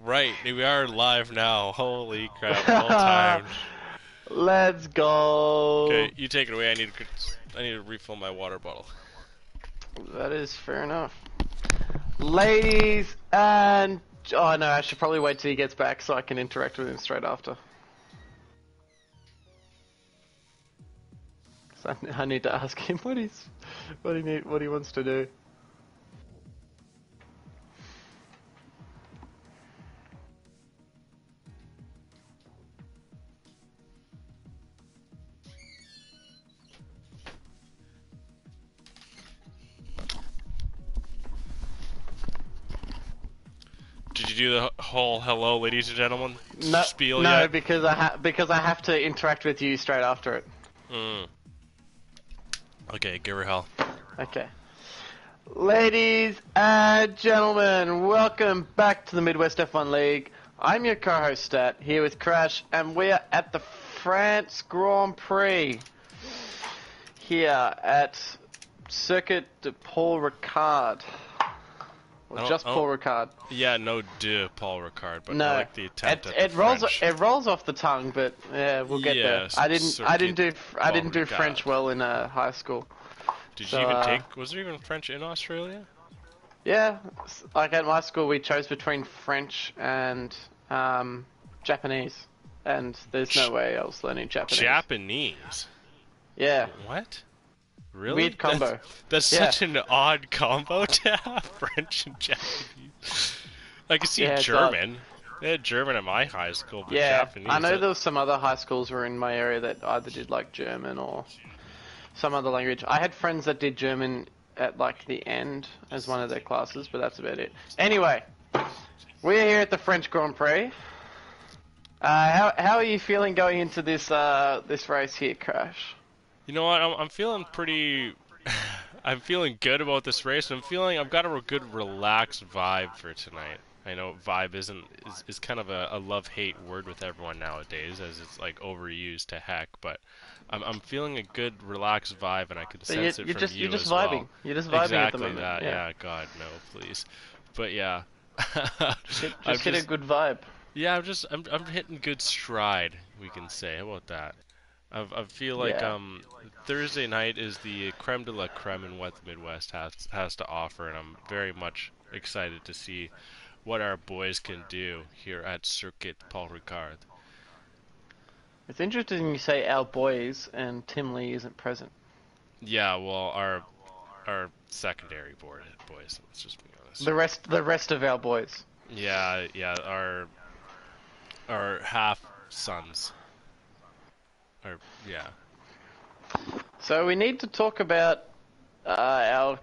Right, we are live now. Holy crap, well timed. Let's go. Okay, you take it away. I need to refill my water bottle. That is fair enough. Ladies and... Oh no, I should probably wait till he gets back so I can interact with him straight after. So I need to ask him what he wants to do. Did you do the whole hello, ladies and gentlemen No, spiel no, yet? because I have to interact with you straight after it. Hmm. Okay, give her hell. Okay. Ladies and gentlemen, welcome back to the Midwest F1 League. I'm your co-host Stat, here with Crash, and we are at the France Grand Prix here at Circuit de Paul Ricard. Or just Paul Ricard. Yeah, no, Paul Ricard, but No, I like the attempt at the it rolls French. it rolls off the tongue, but yeah, we'll get there. Yes, I didn't do Paul French Ricard. well in high school. Did So, you even take? Was there even French in Australia? Yeah, like at my school, we chose between French and Japanese, and there's no way I was learning Japanese. Japanese. Yeah, What? Really? weird combo. That's Yeah. such an odd combo to have French and Japanese. I can see Yeah, it's German. They had German at my high school, but Yeah, Japanese. I know there was some other high schools were in my area that either did like German or some other language. I had friends that did German at like the end as one of their classes, but that's about it. Anyway, we're here at the French Grand Prix. How are you feeling going into this race here, Crash? You know what? I'm feeling pretty. I'm feeling good about this race. I'm feeling I've got a good relaxed vibe for tonight. I know vibe is kind of a love-hate word with everyone nowadays, as it's like overused to heck. But I'm feeling a good relaxed vibe, and I can So sense it from you you're just as vibing. well. You're just vibing at the Exactly moment. that. Yeah. Yeah. God no, please. But yeah. I'm Just hit a good vibe. yeah. I'm hitting good stride. We can say. How about that? I feel like Yeah. Thursday night is the creme de la creme in what the Midwest has to offer, and I'm very much excited to see what our boys can do here at Circuit Paul Ricard. It's interesting you say our boys and Tim Lee isn't present. Yeah, well, our secondary board boys. Let's just be honest. The rest of our boys. Yeah, yeah, our half sons. Or yeah. So we need to talk about our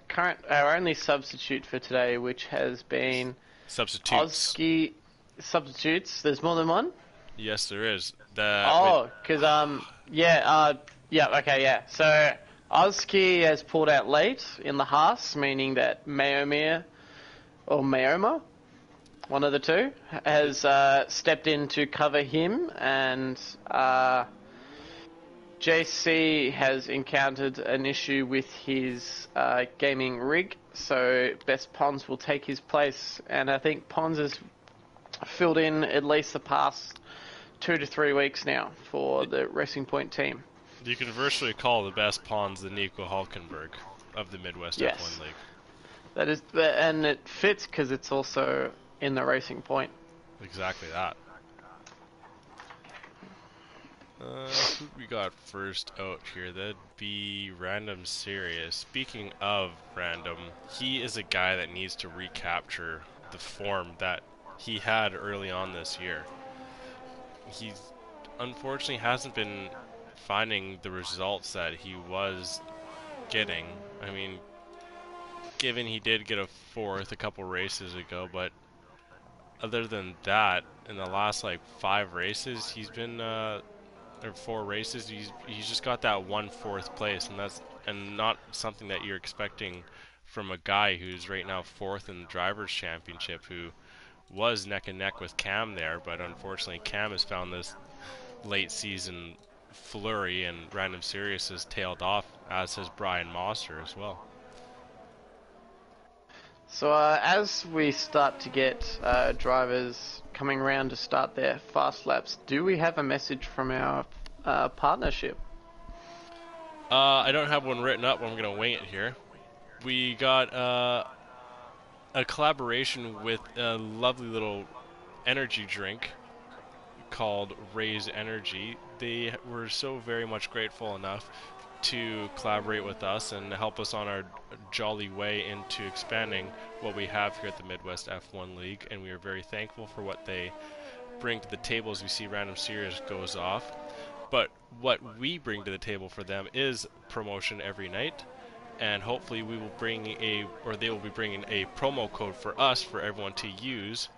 only substitute for today, which has been Substitutes. Oski substitutes. There's more than one. Yes, there is. Oh, because okay, yeah. So Oski has pulled out late in the Haas, meaning that Maomir or Maoma, one of the two, has stepped in to cover him, and JC has encountered an issue with his gaming rig, so Best Pons will take his place, and I think Pons has filled in at least the past 2 to 3 weeks now for the Racing Point team. You can virtually call the best pawns the Nico Hulkenberg of the Midwest Yes. F1 League. That is, and it fits because it's also in the Racing Point. Exactly that. Who we got first out here? That'd be Random Serious. Speaking of Random, he is a guy that needs to recapture the form that he had early on this year. He unfortunately hasn't been finding the results that he was getting. I mean, given he did get a fourth a couple races ago, but other than that, in the last like 5 races, he's been or 4 races, he's just got that 1/4 place, and that's not something that you're expecting from a guy who's right now 4th in the drivers' championship, who was neck and neck with Cam there, but unfortunately Cam has found this late season flurry, and Random Serious has tailed off, as has Brian Mosser as well. So as we start to get drivers coming around to start their fast laps, do we have a message from our partnership? I don't have one written up. I'm gonna wing it here. We got a collaboration with a lovely little energy drink called Raise Energy. They were so very much grateful enough to collaborate with us and help us on our jolly way into expanding what we have here at the Midwest F1 League, and we are very thankful for what they bring to the table as we see Random Series goes off. But what we bring to the table for them is promotion every night, and hopefully we will bring or they will be bringing a promo code for us for everyone to use,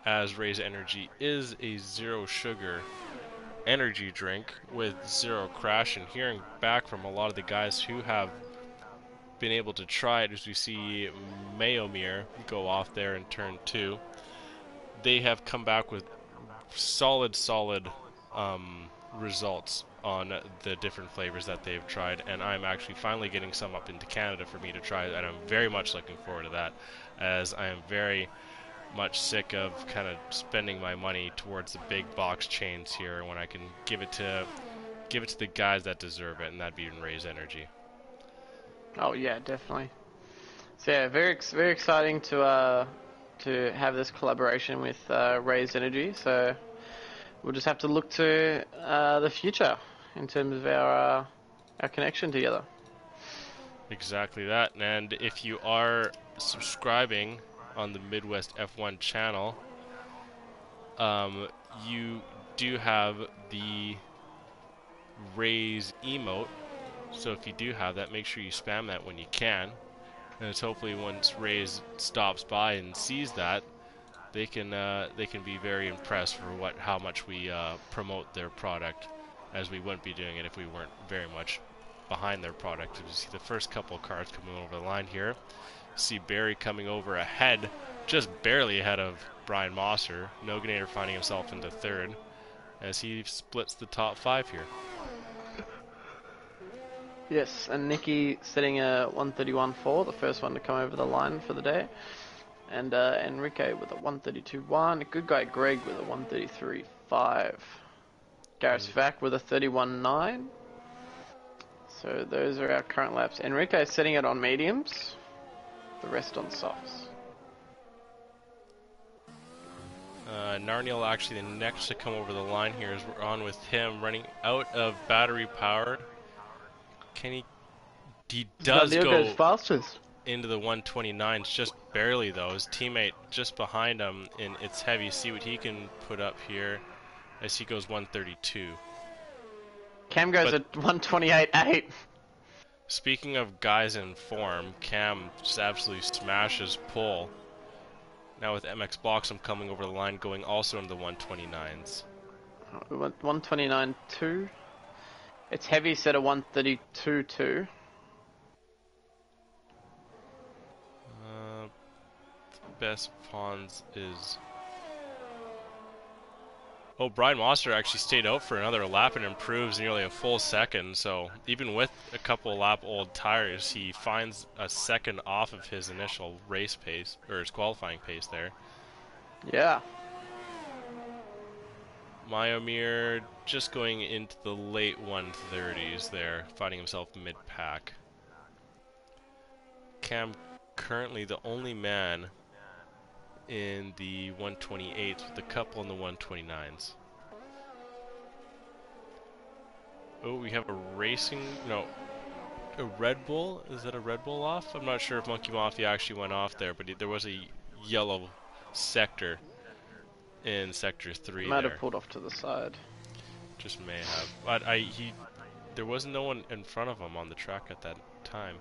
as Raise Energy is a zero sugar energy drink with zero crash. And hearing back from a lot of the guys who have been able to try it, as we see Mayomir go off there in turn 2, they have come back with solid results on the different flavors that they've tried, and I'm actually finally getting some up into Canada for me to try, and I'm very much looking forward to that, as I am very much sick of kind of spending my money towards the big box chains here when I can give it to the guys that deserve it, and that'd be in Raise Energy. Oh yeah, definitely. So yeah, very exciting to have this collaboration with Raise Energy. So we'll just have to look to the future in terms of our connection together. Exactly that. And if you are subscribing on the Midwest F1 channel, you do have the Raise emote. So if you do have that, make sure you spam that when you can. And it's hopefully once Raise stops by and sees that, they can be very impressed for how much we promote their product, as we wouldn't be doing it if we weren't very much behind their product. You see the first couple of cars coming over the line here. See Barry coming over ahead, just barely ahead of Brian Mosser. Noganator finding himself into third as he splits the top 5 here. Yes, and Nicky setting a 131.4, the first one to come over the line for the day. And Enrique with a 132.1. Good guy Greg with a 133.5. Gareth Vac with a 31.9. So those are our current laps. Enrique setting it on mediums, the rest on softs. Narniel actually the next to come over the line here, as we're on with him running out of battery power. He does go fastest into the 129s, just barely though. His teammate just behind him, and it's heavy. See what he can put up here as he goes 132. Cam goes at 128.8. Speaking of guys in form, Cam just absolutely smashes pole. Now with MX Bloxham coming over the line, going also into the 129s. 129.2. It's heavy set of 132.2. Best pawns is... Oh, Brian Mosser actually stayed out for another lap and improves nearly a full second. So even with a couple lap old tires, he finds a second off of his initial race pace, or his qualifying pace there. Yeah. Mayomir just going into the late 130s there, finding himself mid-pack. Cam currently the only man in the 128s, with a couple in the 129s. Oh, we have a Red Bull? Is that a Red Bull off? I'm not sure if Monkey Mafia actually went off there, but there was a yellow sector in Sector 3 Might there. have pulled off to the side. Just may have. But there was no one in front of him on the track at that time.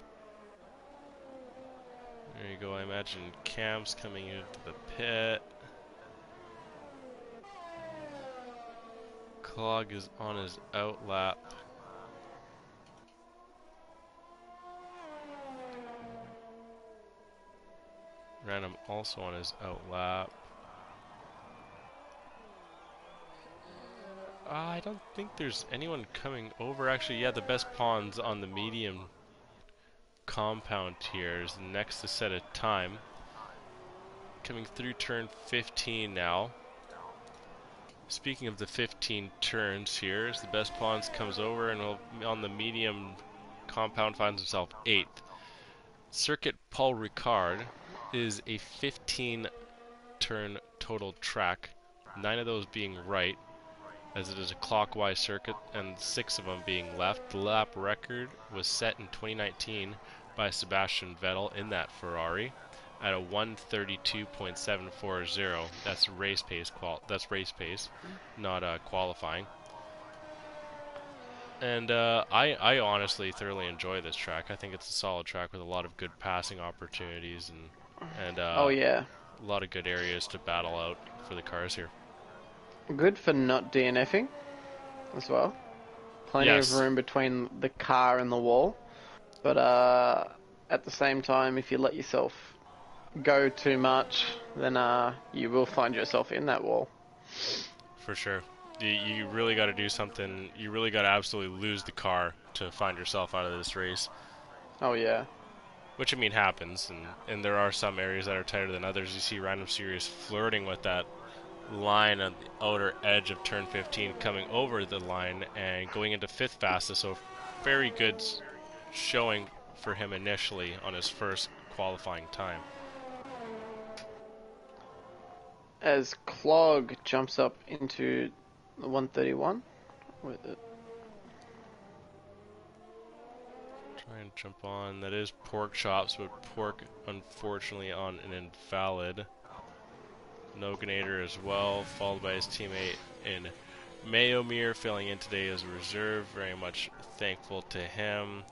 There you go. I imagine Cam's coming into the pit. Clog is on his out lap. Random also on his out lap. I don't think there's anyone coming over. Actually, yeah, the best pawns on the medium compound here is next to set a time. Coming through turn 15 now. Speaking of the 15 turns here, as the best pawns comes over and on the medium compound finds himself 8th. Circuit Paul Ricard is a 15 turn total track, 9 of those being right, as it is a clockwise circuit and 6 of them being left. The lap record was set in 2019 by Sebastian Vettel in that Ferrari at a 1:32.740. That's race pace. That's race pace, not qualifying. And I honestly thoroughly enjoy this track. I think it's a solid track with a lot of good passing opportunities and Oh yeah, a lot of good areas to battle out for the cars here. good for not DNFing as well. Plenty of Yes. room between the car and the wall. But at the same time, if you let yourself go too much, then you will find yourself in that wall. For sure. You really got to do something. You really got to absolutely lose the car to find yourself out of this race. Oh yeah. Which, I mean, happens. And there are some areas that are tighter than others. You see Random Series flirting with that line on the outer edge of turn 15, coming over the line and going into 5th fastest. So very good showing for him initially on his first qualifying time. As Clog jumps up into the 131 with it. Try and jump on. That is Pork Chops, but Pork unfortunately on an invalid. Noganator as well, followed by his teammate in Mayomir, filling in today as a reserve. Very much thankful to him.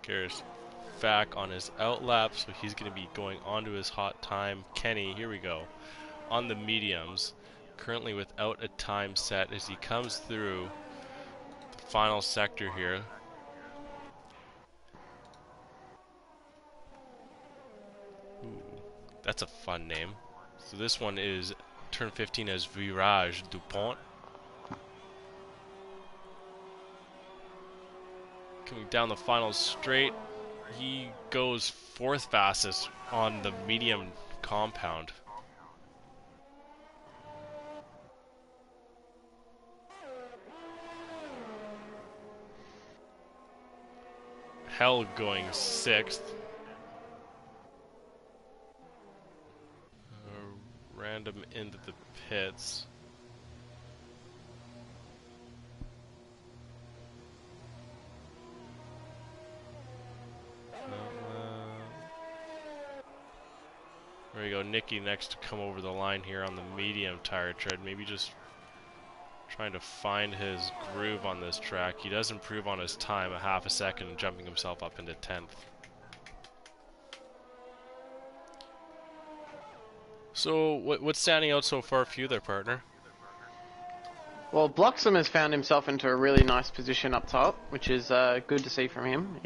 Garris back on his outlap, so he's going to be going on to his hot time. Kenny, here we go. On the mediums, currently without a time set as he comes through the final sector here. Ooh, that's a fun name. So this one is turn 15 as Virage Dupont. Coming down the final straight, he goes 4th fastest on the medium compound. Hell going 6th. Random into the pits. There we go. Nicky next to come over the line here on the medium tire tread. Maybe just trying to find his groove on this track. He does improve on his time a half a second, jumping himself up into 10th. So, what's standing out so far for you there, partner? Well, Bloxham has found himself into a really nice position up top, which is good to see from him.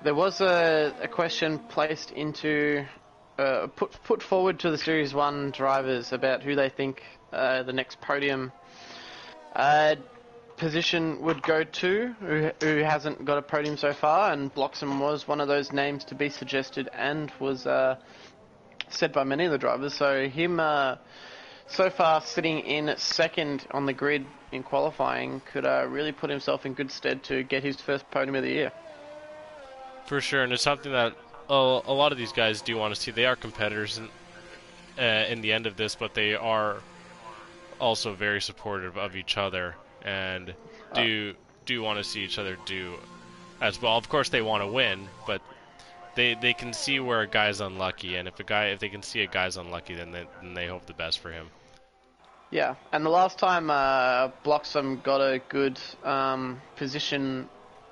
There was a question placed into put forward to the Series 1 drivers about who they think the next podium position would go to, who hasn't got a podium so far, and Bloxham was one of those names to be suggested and was said by many of the drivers. So him so far sitting in 2nd on the grid in qualifying could really put himself in good stead to get his first podium of the year. For sure, and it's something that a lot of these guys do want to see. They are competitors in the end of this, but they are also very supportive of each other and do want to see each other do as well. Of course, they want to win, but they can see where a guy's unlucky, and if they can see a guy's unlucky, then they hope the best for him. Yeah, and the last time Bloxham got a good position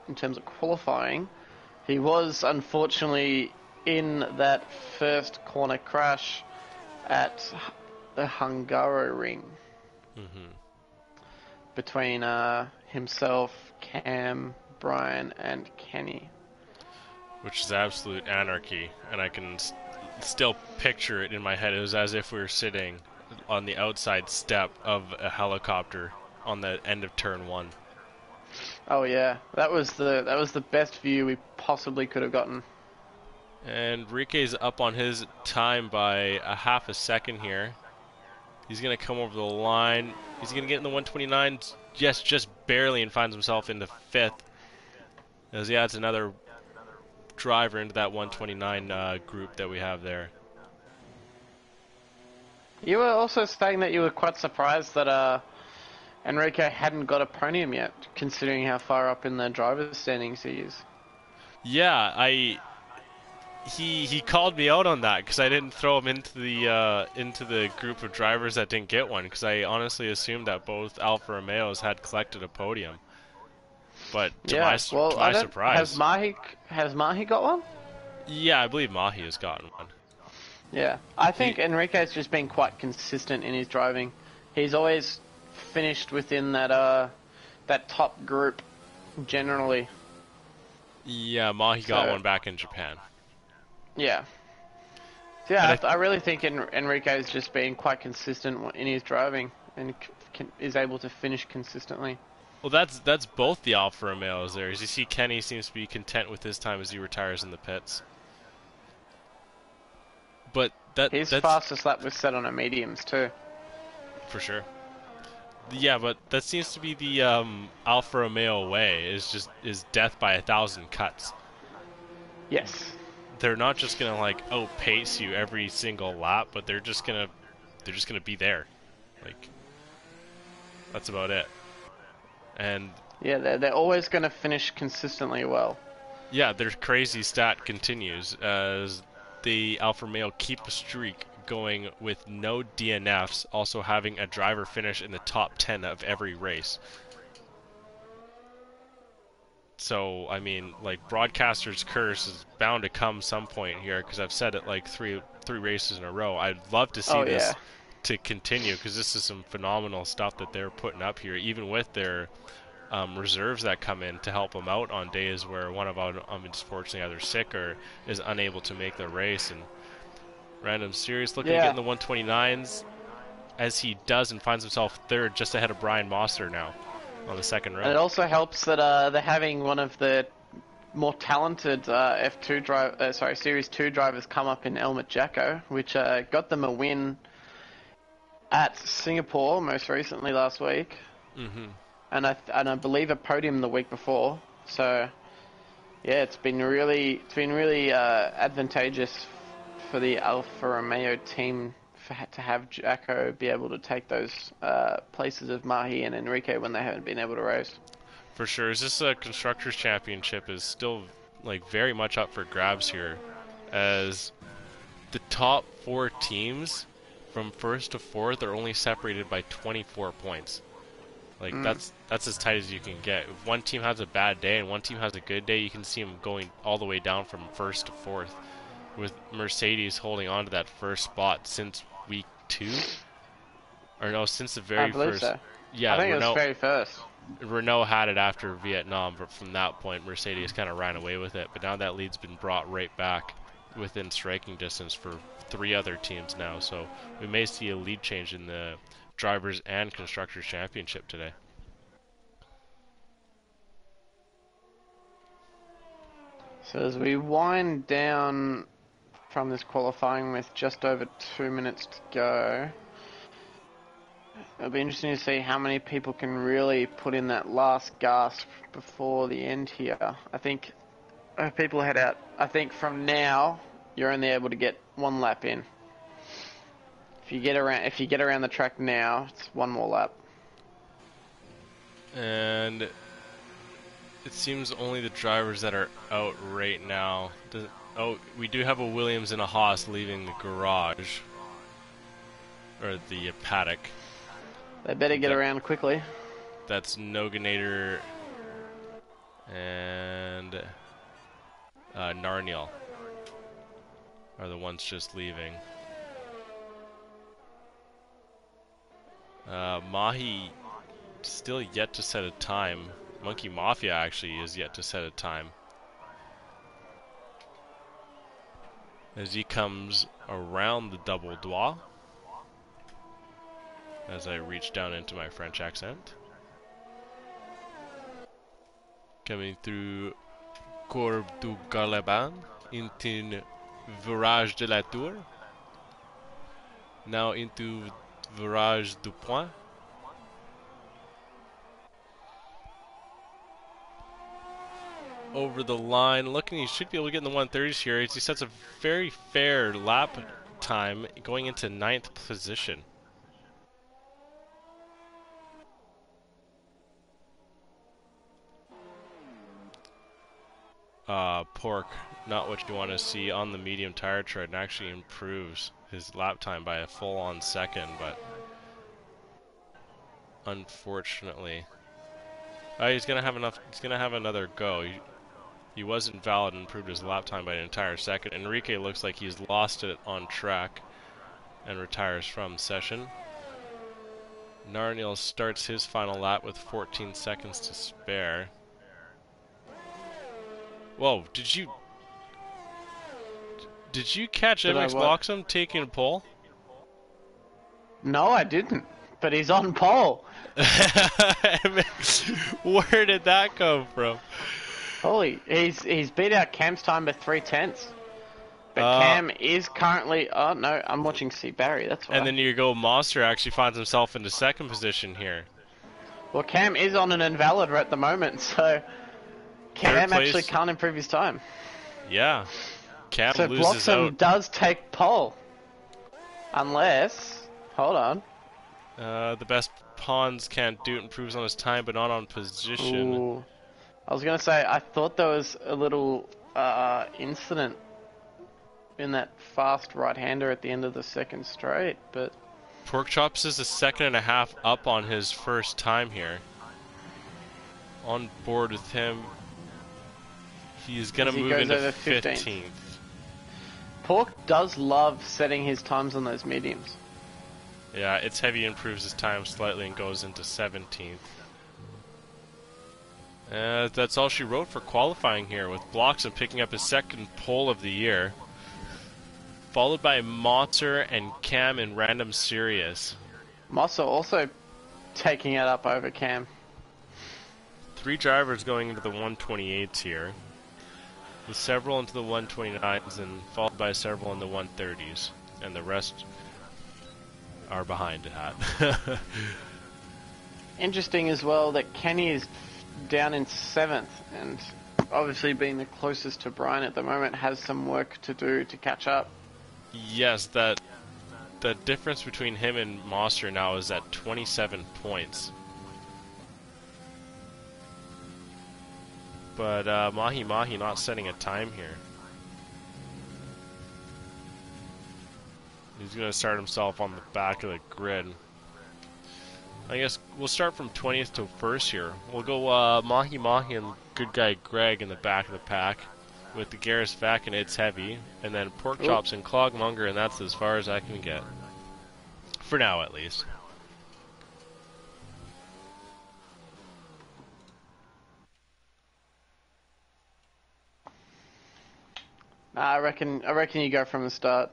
in terms of qualifying, he was unfortunately in that first corner crash at the Hungaroring between himself, Cam, Brian, and Kenny. Which is absolute anarchy, and I can still picture it in my head. It was as if we were sitting on the outside step of a helicopter on the end of turn 1. Oh yeah, that was the best view we possibly could have gotten. And Enrique's up on his time by a half a second here. He's going to come over the line. He's going to get in the 129. Yes, just barely, and finds himself in the 5th. As he adds another driver into that 129 group that we have there. You were also saying that you were quite surprised that Enrique hadn't got a podium yet, considering how far up in the driver's standings he is. Yeah, he called me out on that because I didn't throw him into the group of drivers that didn't get one, because I honestly assumed that both Alfa Romeos had collected a podium. But to Yeah, well, my surprise, has Mahi got one? yeah, I believe Mahi has gotten one. Yeah, I think Enrique's just been quite consistent in his driving. He's always finished within that top group, generally. Yeah, Mahi got one back in Japan. Yeah. So yeah, I really think Enrique's just been quite consistent in his driving and is able to finish consistently. Well, that's both the Alfa Romeos there. As you see, Kenny seems to be content with his time as he retires in the pits. But his fastest lap was set on a mediums too. For sure. Yeah, but that seems to be the Alfa Romeo way. Is death by 1,000 cuts. Yes. They're not just gonna like outpace you every single lap, but they're just gonna be there. Like, that's about it. And yeah, they're always gonna finish consistently well. Yeah, their crazy stat continues as the Alfa Romeo keep a streak going with no DNFs, also having a driver finish in the top 10 of every race. So, I mean, like, broadcaster's curse is bound to come some point here, because I've said it like three races in a row. I'd love to see this to continue, because this is some phenomenal stuff that they're putting up here, even with their reserves that come in to help them out on days where one of them is unfortunately either sick or is unable to make the race. And Random Series looking to get in the 129s, as he does, and finds himself third, just ahead of Brian Mosser now on the second row. And it also helps that they're having one of the more talented Series 2 drivers come up in Elmet Jacko, which got them a win at Singapore most recently last week. Mm-hmm. And I believe a podium the week before. So yeah, it's been really advantageous for the Alfa Romeo team to have Jacko be able to take those places of Mahi and Enrique when they haven't been able to race. For sure. Is this Constructors' Championship is still like very much up for grabs here, as the top 4 teams from 1st to 4th are only separated by 24 points. Like, that's as tight as you can get. If one team has a bad day and one team has a good day, you can see them going all the way down from 1st to 4th, with Mercedes holding on to that first spot since week 2, or no, since the very first. So. Yeah, I think it was very first. Renault had it after Vietnam, but from that point, Mercedes kind of ran away with it. But now that lead's been brought right back within striking distance for 3 other teams now. So we may see a lead change in the Drivers' and Constructors' Championship today. So as we wind down from this qualifying with just over 2 minutes to go, it'll be interesting to see how many people can really put in that last gasp before the end here. I think if people head out, I think from now you're only able to get 1 lap in. If you get around the track now, it's 1 more lap. And it seems only the drivers that are out right now. We do have a Williams and a Haas leaving the garage, or the paddock. They better get around quickly. That's Noganator and Narniel are the ones just leaving. Mahi still yet to set a time. Monkey Mafia actually is yet to set a time, as he comes around the double doigt, as I reach down into my French accent. Coming through Courbe du Garlaban, into Virage de la Tour. Now into Virage du Point. Over the line, looking, he should be able to get in the 130s here. He sets a very fair lap time going into 9th position. Pork, not what you want to see on the medium tire tread, and actually improves his lap time by a full-on second, but unfortunately, he's gonna have enough. He's gonna have another go. He wasn't valid and improved his lap time by an entire second. Enrique looks like he's lost it on track and retires from session. Narniel starts his final lap with 14 seconds to spare. Whoa, did you catch MX Bloxham taking a pole? No, I didn't. But he's on pole. Where did that come from? Holy, he's beat out Cam's time by 3/10. But Cam is currently... Oh, no, I'm watching C. Barry, that's why. And then you go, Monster actually finds himself into 2nd position here. Well, Cam is on an invalid at the moment, so... Cam actually can't improve his time. Yeah. Cam so loses Bloxham out. does take pole. Unless... Hold on. The best pawns can't do it, improves on his time, but not on position. Ooh. I was going to say, I thought there was a little incident in that fast right-hander at the end of the 2nd straight, but... Porkchops is a 2.5 up on his first time here. On board with him. He's going to move into 15th. Pork does love setting his times on those mediums. Yeah, It's Heavy improves his time slightly and goes into 17th. That's all she wrote for qualifying here, with Bloxham picking up his 2nd pole of the year, followed by Motzer and Cam in Random Series. Motzer also taking it up over Cam. 3 drivers going into the 128s here, with several into the 129s and followed by several in the 130s, and the rest are behind that. Interesting as well that Kenny is down in 7th, and obviously being the closest to Brian at the moment has some work to do to catch up. Yes, the difference between him and Monster now is at 27 points. But Mahi Mahi not setting a time here. He's going to start himself on the back of the grid. I guess we'll start from 20th to 1st here. We'll go Mahi Mahi and good guy Greg in the back of the pack, with the Garris Vac and It's Heavy, and then Pork Chops and Clogmonger, and that's as far as I can get. For now, at least. I reckon you go from the start.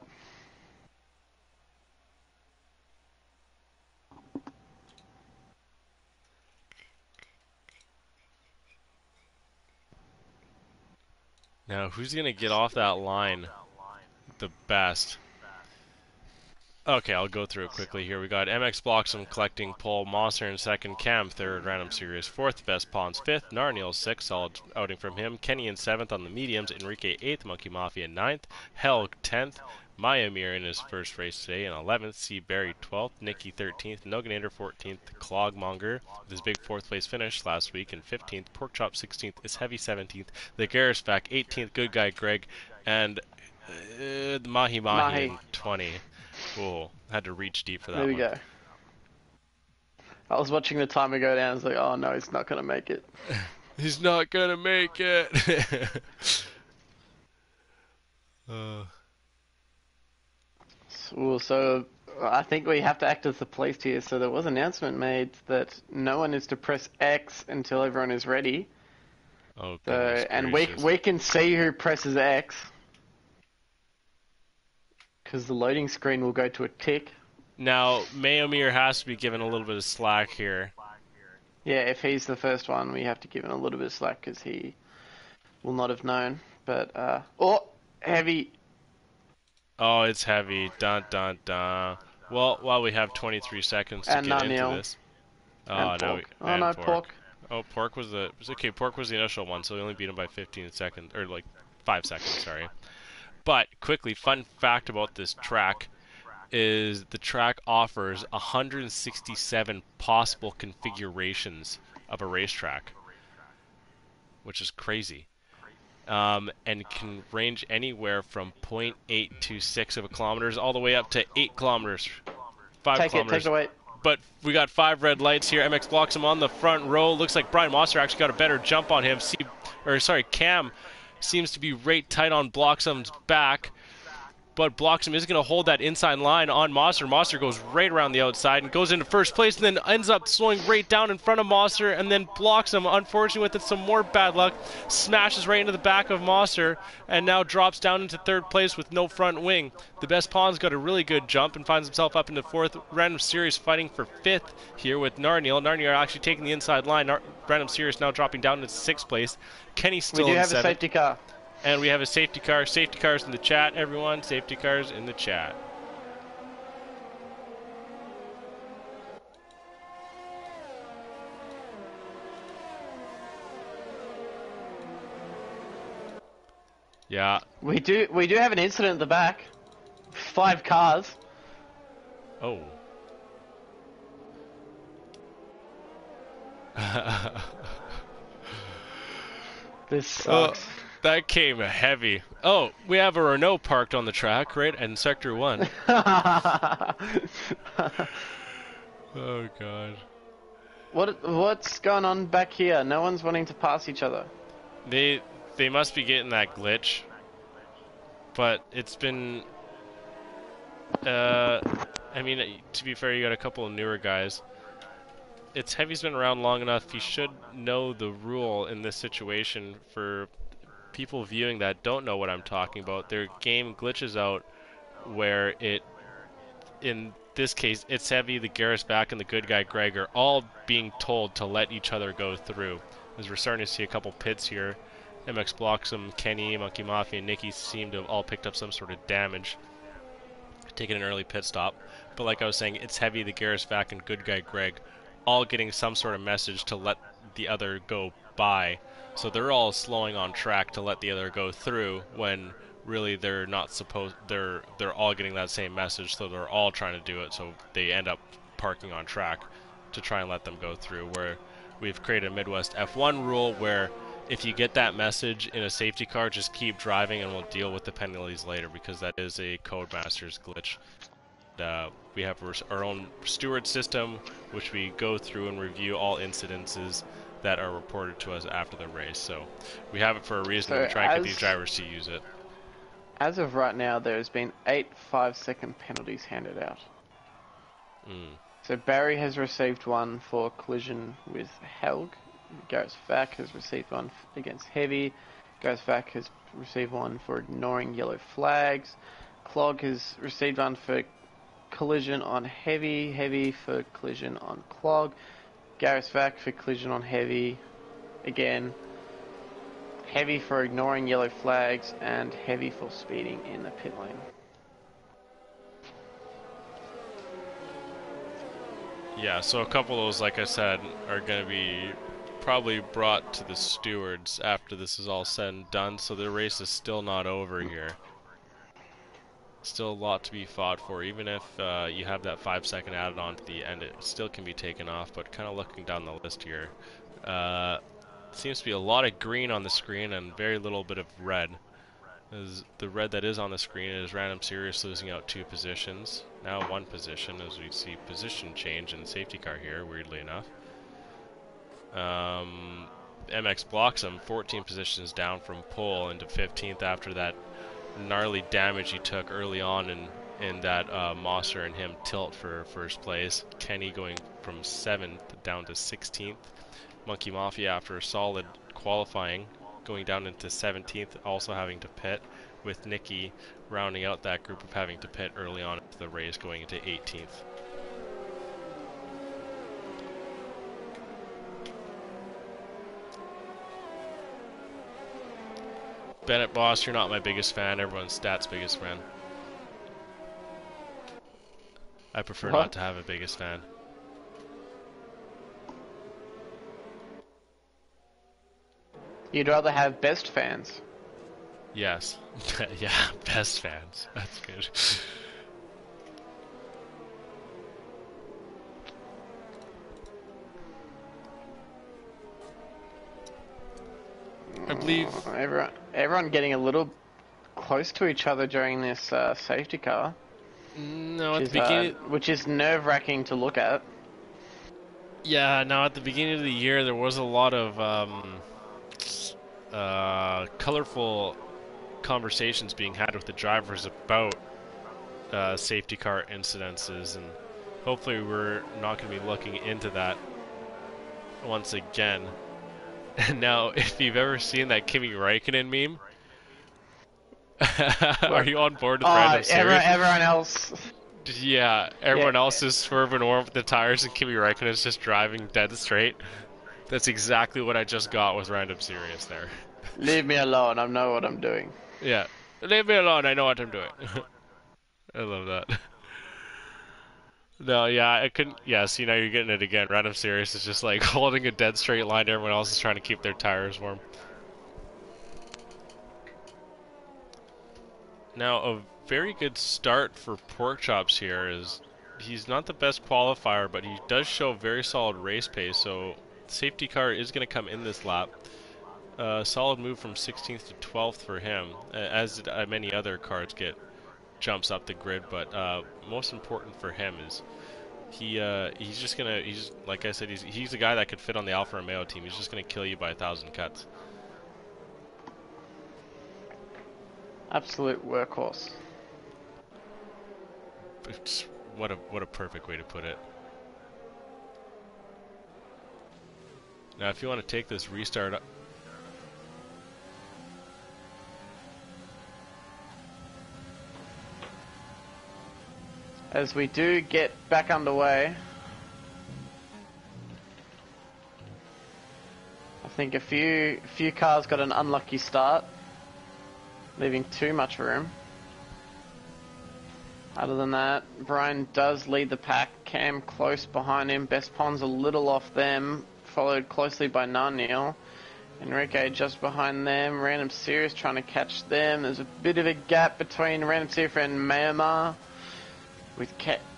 Now, who's going to get off that line the best? Okay, I'll go through it quickly here. We got MX Bloxham collecting pole, Monster in 2nd, Cam 3rd, Random Series 4th, Best Pawns 5th, Narniel 6th, solid outing from him, Kenny in 7th on the mediums, Enrique 8th, Monkey Mafia 9th, Hell 10th, Maya Mir in his first race today in 11th, C. Barry 12th, Nikki 13th, Noganator 14th, Clogmonger with his big 4th place finish last week in 15th, Porkchop 16th, Is Heavy 17th, the Garris Vac 18th, Good Guy Greg, and Mahi Mahi in 20. Whoa, had to reach deep for that one. There we go. I was watching the timer go down, I was like, oh no, he's not going to make it. He's not going to make it! So I think we have to act as the police here. So there was an announcement made that no one is to press X until everyone is ready. Oh, so, and we can see who presses X, because the loading screen will go to a tick. Now, Mayomir has to be given a little bit of slack here. Yeah, if he's the first one, we have to give him a little bit of slack because he will not have known. But Heavy Oh, it's heavy. Dun dun dun. Well, while we have 23 seconds to and get into Naniel this. and Oh, Pork. Oh and no, Pork. Pork. Oh, Pork was okay. Pork was the initial one, so we only beat him by 15 seconds, or like 5 seconds. Sorry. But quickly, fun fact about this track is the track offers 167 possible configurations of a racetrack, which is crazy. And can range anywhere from zero point 0.826 of a kilometers all the way up to 8 kilometers, 5 Take it kilometers. away. But we got 5 red lights here. MX blocks him on the front row. Looks like Brian Monster actually got a better jump on him. Cam seems to be right tight on Bloxham's back. But Bloxham is going to hold that inside line on Monster. Monster goes right around the outside and goes into first place and then ends up slowing right down in front of Monster and then Bloxham, unfortunately with some more bad luck, smashes right into the back of Monster and now drops down into third place with no front wing. The best pawn's got a really good jump and finds himself up into fourth. Random Series fighting for fifth here with Narniel. Narniel actually taking the inside line. Random Series now dropping down into sixth place. Kenny's still We do in have seventh. a safety car. And we have a safety car. Safety cars in the chat, everyone. Safety cars in the chat. Yeah. We do have an incident at the back. 5 cars. Oh. This sucks. That came heavy. Oh, we have a Renault parked on the track, right? In Sector 1. Oh, God. What's going on back here? No one's wanting to pass each other. They must be getting that glitch. But it's been... I mean, to be fair, you got a couple of newer guys. Heavy's been around long enough. He should know the rule in this situation. For people viewing that don't know what I'm talking about, their game glitches out where in this case, it's Heavy, the Garrus back, and the good guy Greg are all being told to let each other go through. As we're starting to see a couple pits here. MX Bloxham, Kenny, Monkey Mafia, and Nikki seem to have all picked up some sort of damage, taking an early pit stop. But like I was saying, it's Heavy, the Garrus back, and good guy Greg all getting some sort of message to let the other go by. So they're all slowing on track to let the other go through when really they're not supposed. They're all getting that same message, so they're all trying to do it. So they end up parking on track to try and let them go through. Where we've created a Midwest F1 rule where if you get that message in a safety car, just keep driving and we'll deal with the penalties later, because that is a Codemasters glitch. We have our own steward system, which we go through and review all incidences that are reported to us after the race. So we have it for a reason, and we try and get these drivers to use it. As of right now, there has been 8 5-second penalties handed out. So Barry has received one for collision with Helg. Garrus Vac has received one against Heavy. Garrus Vac has received one for ignoring yellow flags. Clog has received one for collision on Heavy. Heavy for collision on Clog. Garrus Vac for collision on Heavy. Again. Heavy for ignoring yellow flags, and Heavy for speeding in the pit lane. Yeah, so a couple of those, like I said, are going to be probably brought to the stewards after this is all said and done, so the race is still not over here. Still a lot to be fought for. Even if you have that 5-second added on to the end, it still can be taken off. But kind of looking down the list here, seems to be a lot of green on the screen and very little bit of red. As the red that is on the screen is Random Series losing out 2 positions. Now 1 position, as we see position change in the safety car here, weirdly enough. MX Bloxham 14 positions down from pole into 15th after that gnarly damage he took early on in that Mosser and him tilt for first place. Kenny going from 7th down to 16th. Monkey Mafia, after a solid qualifying, going down into 17th, also having to pit, with Nikki rounding out that group of having to pit early on into the race, going into 18th. Bennett Boss, you're not my biggest fan. Everyone's Stat's biggest fan. I prefer not What? to have a biggest fan. You'd rather have best fans. Yes. Yeah, best fans. That's good. I believe... Everyone getting a little close to each other during this safety car. No, at the beginning... which is nerve-wracking to look at. Yeah, now at the beginning of the year there was a lot of colorful conversations being had with the drivers about safety car incidences, and hopefully we're not going to be looking into that once again. And now, if you've ever seen that Kimi Räikkönen meme, are you on board with Random Series? Everyone else. Yeah, everyone else is swerving over with the tires, and Kimi Räikkönen's just driving dead straight. That's exactly what I just got with Random Series there. Leave me alone, I know what I'm doing. Yeah, leave me alone, I know what I'm doing. I love that. No, yeah, I couldn't. Yeah, see, now you're getting it again. Random Series is just like holding a dead straight line. Everyone else is trying to keep their tires warm. Now, a very good start for Porkchops here is he's not the best qualifier, but he does show very solid race pace. So, safety car is going to come in this lap. Solid move from 16th to 12th for him, as many other cars get jumps up the grid, but most important for him is he's like I said, he's a guy that could fit on the Alfa Romeo team. He's just gonna kill you by 1,000 cuts. Absolute workhorse. It's, what a perfect way to put it. Now, if you want to take this restart. As we do get back underway, I think a few cars got an unlucky start, leaving too much room. Other than that, Brian does lead the pack. Cam close behind him. Best Pond's a little off them, followed closely by Narniel. Enrique just behind them. Random Series trying to catch them. There's a bit of a gap between Random Series and Mayama.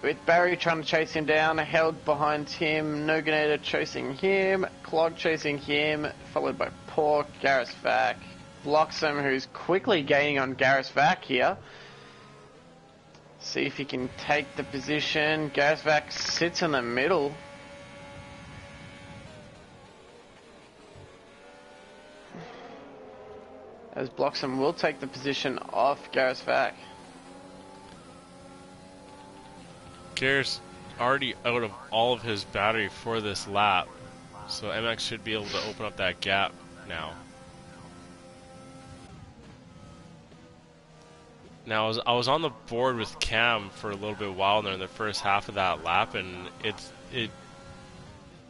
With Barry trying to chase him down, held behind him, Noganator chasing him, Clog chasing him, followed by Pork, Gareth Vac, Bloxham, who's quickly gaining on Gareth Vac here. See if he can take the position. Gareth Vac sits in the middle. As Bloxham will take the position off Gareth Vac. Garrett's already out of all of his battery for this lap, so MX should be able to open up that gap now. Now, I was on the board with Cam for a little bit while there in the first half of that lap, and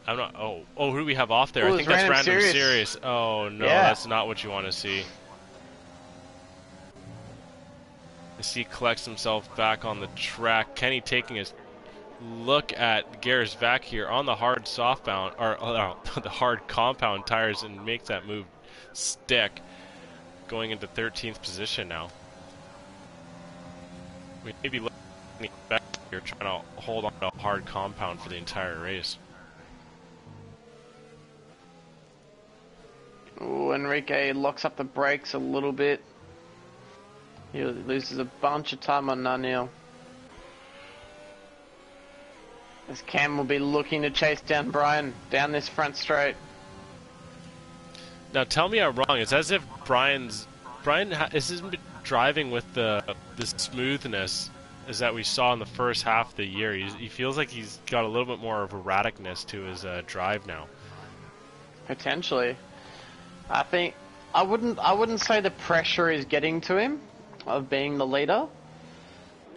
I'm not. Oh, who do we have off there? I think that's Random Series. Oh no, that's not what you want to see. As he collects himself back on the track, Kenny taking his look at Gareth Vac here on the hard softbound or the hard compound tires and makes that move stick, going into 13th position now. We may be looking back here trying to hold on to a hard compound for the entire race. Ooh, Enrique locks up the brakes a little bit. He loses a bunch of time on Naniel. As Cam will be looking to chase down Brian down this front straight. Now tell me I'm wrong. It's as if Brian isn't been driving with the smoothness as that we saw in the first half of the year. He feels like he's got a little bit more of erraticness to his drive now. Potentially. I think I wouldn't say the pressure is getting to him of being the leader,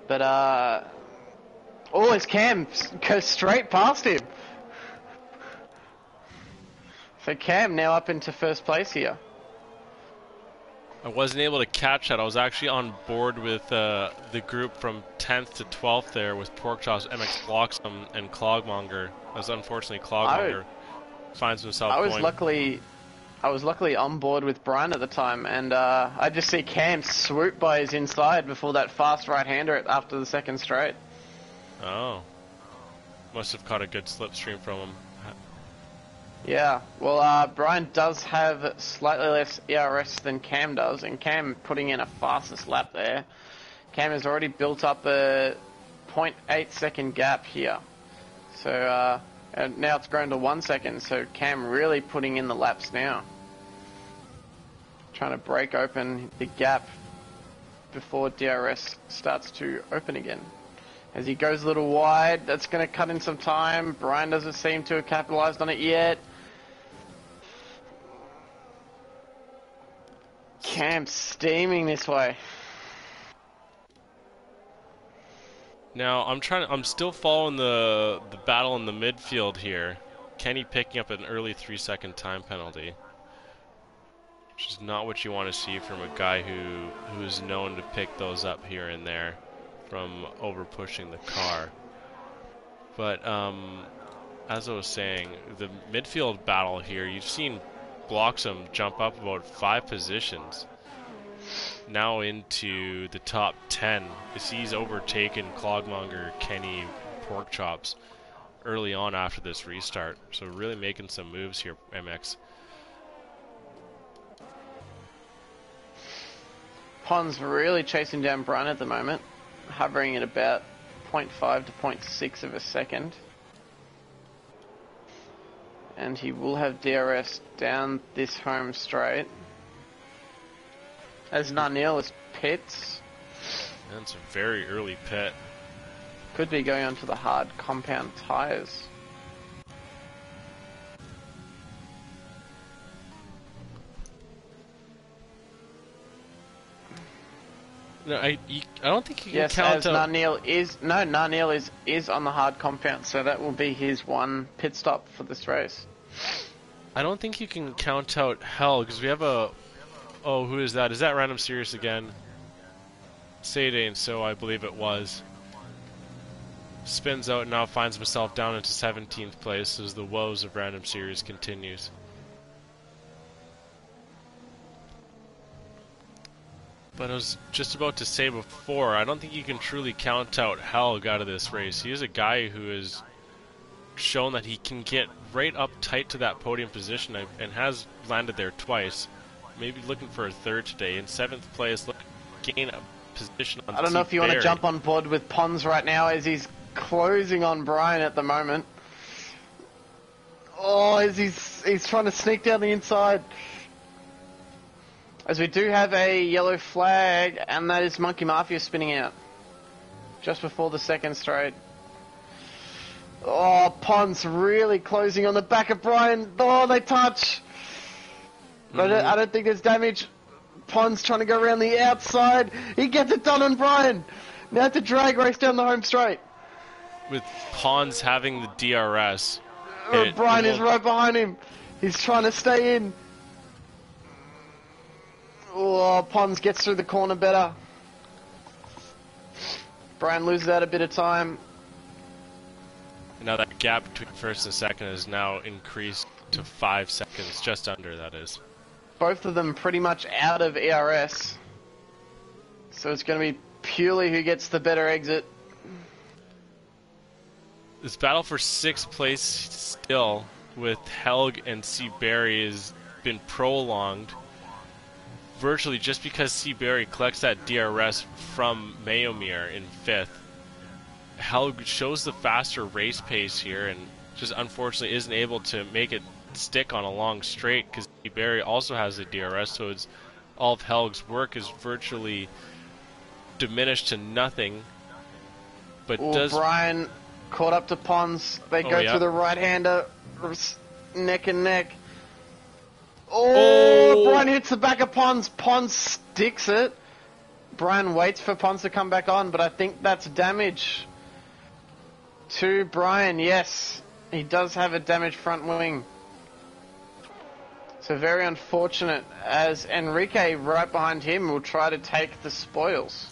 but his Cam goes straight past him. So Cam now up into first place here. I wasn't able to catch that. I was actually on board with the group from 10th to 12th there with Porkchops, MX Bloxham, and Clogmonger. As unfortunately I Clogmonger finds himself I was going. luckily on board with Brian at the time, and I just see Cam swoop by his inside before that fast right-hander after the second straight. Oh. Must have caught a good slipstream from him. Yeah, well, Brian does have slightly less ERS than Cam does, and Cam putting in a fastest lap there. Cam has already built up a 0.8 second gap here. So, and now it's grown to 1 second, so Cam really putting in the laps now. Trying to break open the gap before DRS starts to open again. As he goes a little wide, that's going to cut in some time. Brian doesn't seem to have capitalized on it yet. Cam steaming this way. Now I'm still following the battle in the midfield here. Kenny picking up an early 3-second time penalty, which is not what you want to see from a guy who is known to pick those up here and there from over pushing the car. But as I was saying, the midfield battle here, you've seen Bloxham jump up about 5 positions now into the top 10 as he's overtaken Clogmonger, Kenny, Porkchops early on after this restart. So really making some moves here, MX. Pond's really chasing down Brian at the moment, hovering at about 0.5 to 0.6 of a second. And he will have DRS down this home straight. As Narniel is pits. That's a very early pit. Could be going onto the hard compound tyres. No, I don't think you can Yes, count as out. Narniel is on the hard compound, so that will be his one pit stop for this race. I don't think you can count out Hell because we have a. Oh, who is that? Is that Random Serious again? Sade, and so I believe it was. Spins out and now finds himself down into 17th place as the woes of Random Series continues. But I was just about to say before, I don't think you can truly count out Helg out of this race. He is a guy who has shown that he can get right up tight to that podium position and has landed there twice. Maybe looking for a third today. In 7th place, gain a position on I don't know if you want to Barry. jump on board with Pons right now as he's closing on Brian at the moment. Oh, as he's trying to sneak down the inside. As we do have a yellow flag, and that is Monkey Mafia spinning out. Just before the second straight. Oh, Pons really closing on the back of Brian. Oh, they touch. But I don't think there's damage. Pons trying to go around the outside. He gets it done on Brian. Now to drag race down the home straight. With Pons having the DRS. Brian is right behind him. He's trying to stay in. Oh, Pons gets through the corner better. Brian loses out a bit of time. Now that gap between first and second is now increased to 5 seconds, just under that is. Both of them pretty much out of ERS. So it's going to be purely who gets the better exit. This battle for 6th place still with Helg and Seabury has been prolonged. Virtually just because Seabury collects that DRS from Mayomir in 5th. Helg shows the faster race pace here and just unfortunately isn't able to make it stick on a long straight because Seabury also has a DRS, so it's all of Helg's work is virtually diminished to nothing. But does Brian caught up to Pons. They go through the right-hander, neck and neck. Oh, Brian hits the back of Pons. Pons sticks it. Brian waits for Pons to come back on, but I think that's damage to Brian. Yes, he does have a damaged front wing. So very unfortunate, as Enrique right behind him will try to take the spoils.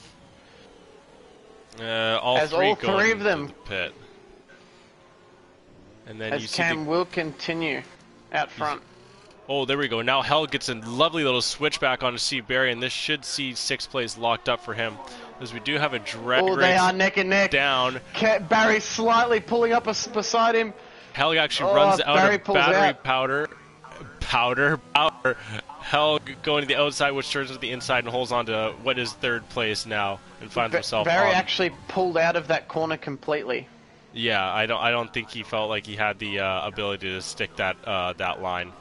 All As three all going three of to them, the pit. And then you as see Cam will continue out front. Oh, there we go. Now Hell gets a lovely little switchback onto Steve Barry, and this should see 6th place locked up for him, as we do have a drag Oh, they race are neck and neck. down. Barry slightly pulling up beside him. Hell actually runs out Barry of pulls battery out. powder. Hell going to the outside, which turns to the inside and holds on to what is 3rd place now, and finds himself Barry on. actually pulled out of that corner completely. Yeah, I don't think he felt like he had the ability to stick that line.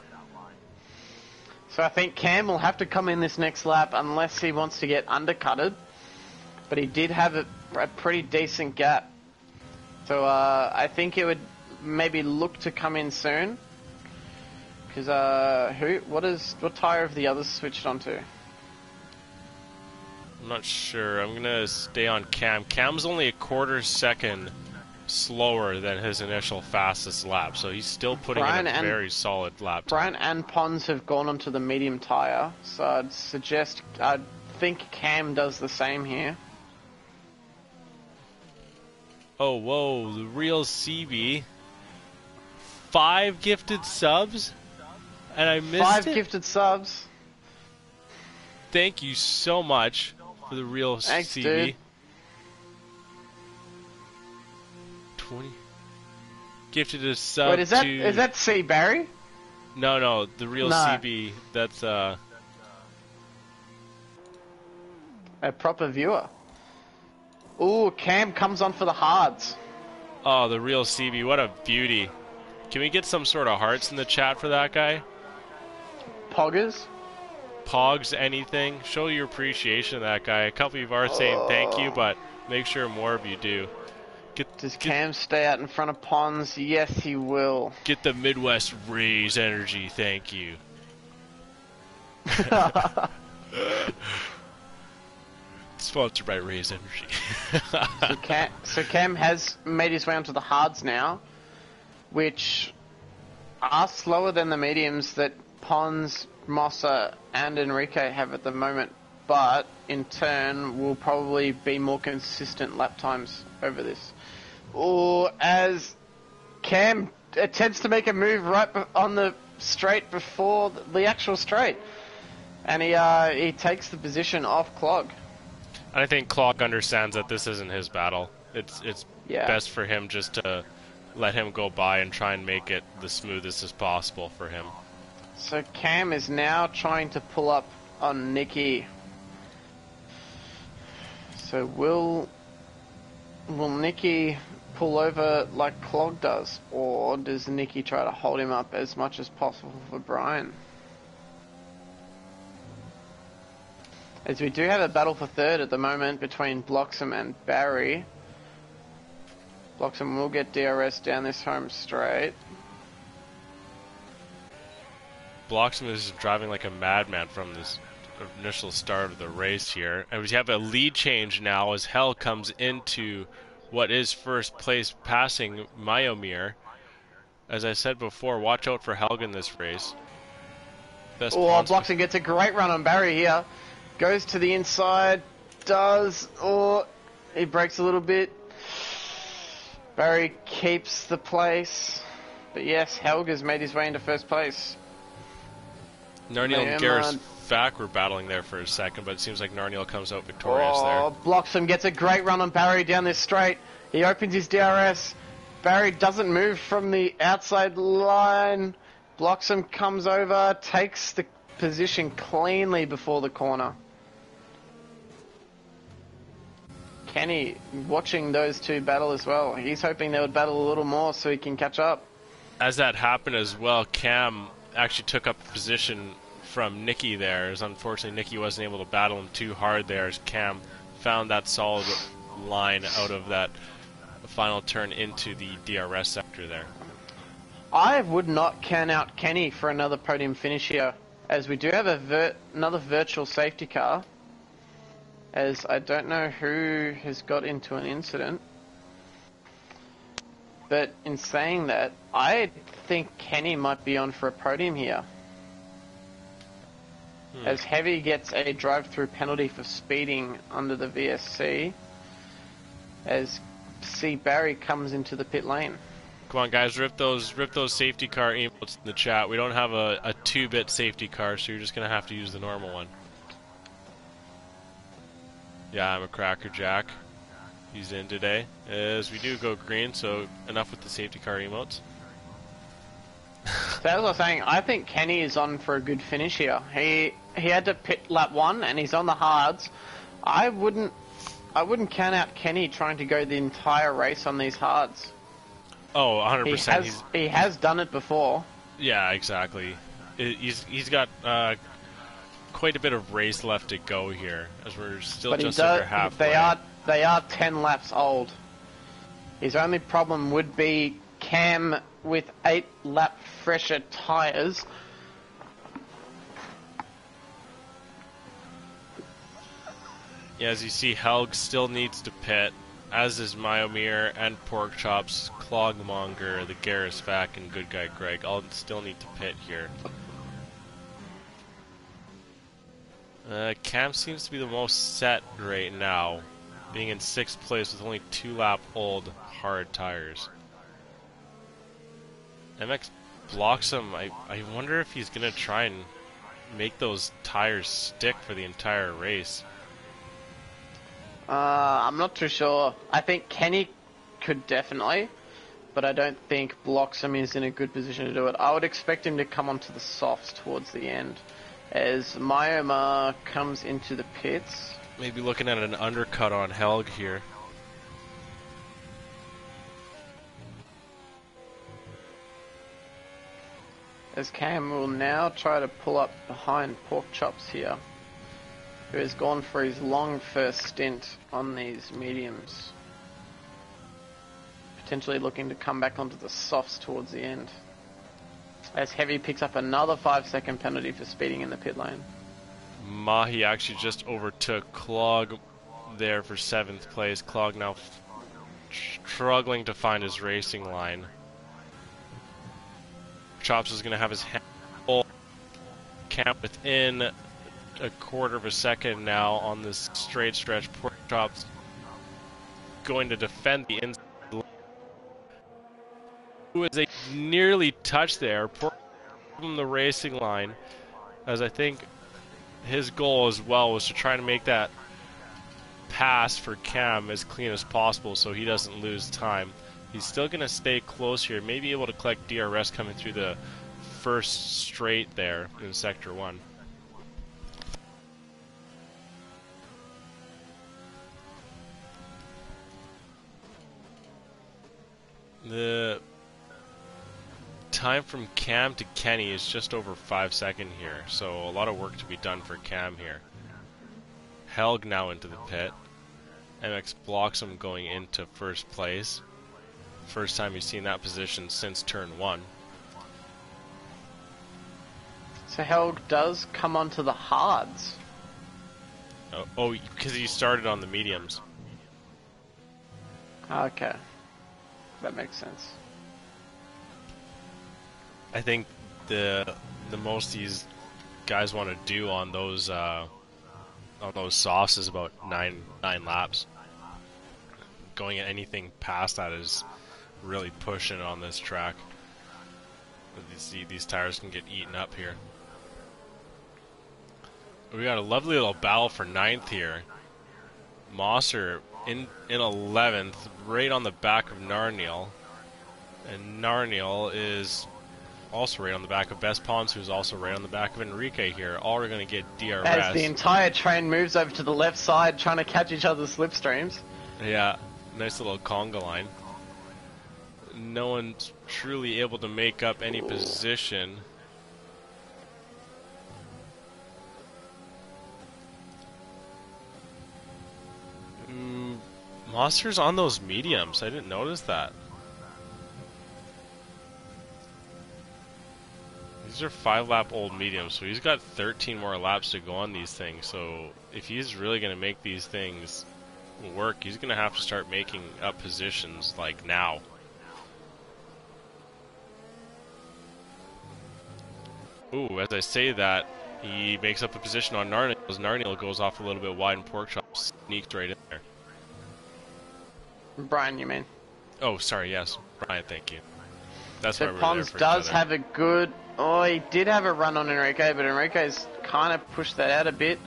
So I think Cam will have to come in this next lap unless he wants to get undercutted. But he did have a pretty decent gap. So I think it would maybe look to come in soon. Because what tire have the others switched onto? I'm not sure. I'm gonna stay on Cam. Cam's only a quarter second slower than his initial fastest lap, so he's still putting in a very solid lap time. Brian and Pons have gone onto the medium tire, so I'd think Cam does the same here. Oh, whoa, the real CB. 5 gifted subs? And I missed 5 it? gifted subs. Thank you so much for the real Thanks, CB. dude. 20. Gifted a sub. Wait, is that C Barry? No, the real No. CB. That's A proper viewer. Ooh, Cam comes on for the hards. Oh, the real CB. What a beauty. Can we get some sort of hearts in the chat for that guy? Poggers. Pogs, anything. Show your appreciation of that guy. A couple of you are saying thank you, but make sure more of you do. Does Cam stay out in front of Pons? Yes, he will. Get the MidWest Raise energy, thank you. Sponsored by Raise Energy. So Cam has made his way onto the hards now, which are slower than the mediums that Pons, Mossa, and Enrique have at the moment, but in turn will probably be more consistent lap times over this. Or as Cam attempts to make a move right on the straight before the actual straight, and he takes the position off Clog. I think Clog understands that this isn't his battle. It's Yeah. best for him just to let him go by and try and make it the smoothest as possible for him. So Cam is now trying to pull up on Nicky. So will Nicky pull over like Clog does, or does Nicky try to hold him up as much as possible for Brian? As we do have a battle for third at the moment between Bloxham and Barry. Bloxham will get DRS down this home straight. Bloxham is driving like a madman from this initial start of the race here. And we have a lead change now as Hell comes into what is first place, passing Myomir. As I said before, watch out for Helg in this race. Bloxham gets a great run on Barry here. Goes to the inside, he breaks a little bit. Barry keeps the place. But yes, Helga's made his way into first place. Narniel and Garrus Vac were battling there for a second, but it seems like Narniel comes out victorious there. Bloxham gets a great run on Barry down this straight. He opens his DRS. Barry doesn't move from the outside line. Bloxham comes over, takes the position cleanly before the corner. Kenny watching those two battle as well. He's hoping they would battle a little more so he can catch up. As that happened as well, Cam actually took up a position from Nicky there, as unfortunately Nicky wasn't able to battle him too hard there, as Cam found that solid line out of that final turn into the DRS sector there. I would not count out Kenny for another podium finish here, as we do have another virtual safety car, as I don't know who has got into an incident. But in saying that, I think Kenny might be on for a podium here. as Heavy gets a drive-through penalty for speeding under the VSC, as C. Barry comes into the pit lane. Come on, guys, rip those safety car emotes in the chat. We don't have a 2-bit safety car, so you're just gonna have to use the normal one. Yeah, I'm a Cracker Jack. He's in today. As we do go green, so enough with the safety car emotes. So as I was saying, I think Kenny is on for a good finish here. He had to pit lap 1, and he's on the hards. I wouldn't count out Kenny trying to go the entire race on these hards. Oh, 100%. He has done it before. Yeah, exactly. He's got quite a bit of race left to go here, as we're still just over halfway. They are 10 laps old. His only problem would be Cam with 8 lap fresher tyres. Yeah, as you see, Helg still needs to pit, as is Myomir and Porkchops, Clogmonger, the Garrus Vac, and Good Guy Greg all still need to pit here. Cam seems to be the most set right now, being in 6th place with only 2 lap old hard tires. MX blocks him. I wonder if he's going to try and make those tires stick for the entire race. I'm not too sure. I think Kenny could definitely, but I don't think Bloxham is in a good position to do it. I would expect him to come onto the softs towards the end, as Myomar comes into the pits. Maybe looking at an undercut on Helg here. As Cam will now try to pull up behind Porkchops here, who has gone for his long first stint on these mediums. Potentially looking to come back onto the softs towards the end. As Heavy picks up another 5-second penalty for speeding in the pit lane. Mahi actually just overtook Clog there for 7th place. Clog now struggling to find his racing line. Chops is going to have his hand full. Camp within a quarter of a second now on this straight stretch. Chops going to defend the inside. Who is a nearly touch there. From the racing line, as I think his goal as well was to try to make that pass for Cam as clean as possible so he doesn't lose time. He's still going to stay close here, maybe able to collect DRS coming through the first straight there in Sector 1. The time from Cam to Kenny is just over 5 seconds here, so a lot of work to be done for Cam here. Helg now into the pit. MX blocks him going into first place. First time he's seen that position since turn 1. So Helg does come onto the hards. Oh, because he started on the mediums. Okay. That makes sense. I think the most these guys want to do on those softs is about nine laps. Going at anything past that is really pushing it on this track. These tires can get eaten up here. We got a lovely little battle for 9th here. Mosser in 11th, right on the back of Narniel. And Narniel is also right on the back of Best Palms, who's also right on the back of Enrique here. All are going to get DRS. As the entire train moves over to the left side, trying to catch each other's slipstreams. Yeah, nice little conga line. No one's truly able to make up any position. Monster's on those mediums. I didn't notice that. These are 5-lap old mediums, so he's got 13 more laps to go on these things. So if he's really going to make these things work, he's going to have to start making up positions like now. Ooh, as I say that, He makes up a position on Narniel as Narniel goes off a little bit wide and Porkchop sneaks right in there. Brian, you mean? Oh, sorry, yes. Brian, thank you. That's why So we're Pons there for does each other. have a good... Oh, he did have a run on Enrique, but Enrique's kind of pushed that out a bit.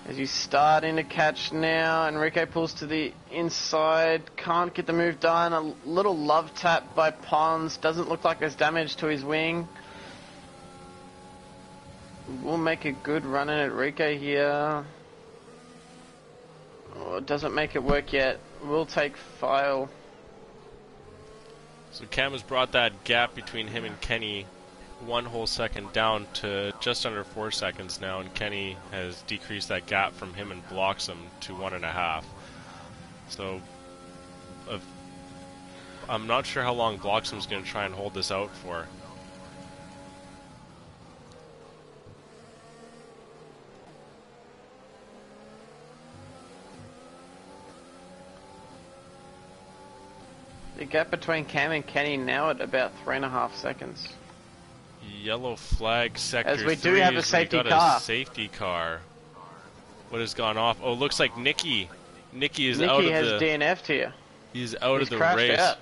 As he's starting to catch now, Enrique pulls to the inside, can't get the move done. A little love tap by Pons, doesn't look like there's damage to his wing. We'll make a good run at Enrique here. Oh, it doesn't make it work yet. We'll take File. So Cam has brought that gap between him and Kenny 1 whole second down to just under 4 seconds now, and Kenny has decreased that gap from him and Bloxham to 1.5. So I'm not sure how long Bloxham's going to try and hold this out for. The gap between Cam and Kenny now at about 3.5 seconds. Yellow flag sector As we do 3 have a is safety we got car. A safety car. What has gone off? Oh, looks like Nicky. Nicky is out Nicky of has the. DNF'd here. He's out He's of the crashed race. out.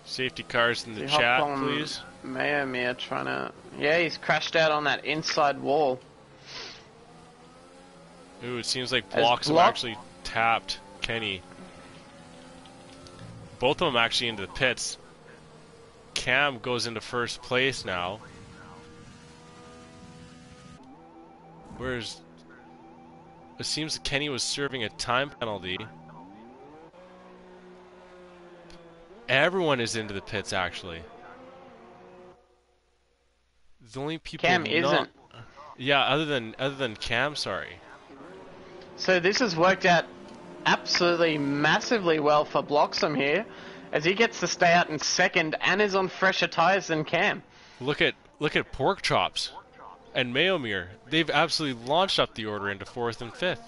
Safety cars in the He chat, hopped on please. Mayomir trying to... Yeah, he's crashed out on that inside wall. Ooh, it seems like As Bloxham Block- actually tapped Kenny. Both of them actually into the pits. Cam goes into first place now. Whereas it seems that Kenny was serving a time penalty. Everyone is into the pits actually. The only people Cam not... isn't. Yeah, other than Cam, sorry. So this has worked out absolutely massively well for Bloxham here, as he gets to stay out in second and is on fresher tyres than Cam. Look at Pork Chops and Mayomir. They've absolutely launched up the order into 4th and 5th.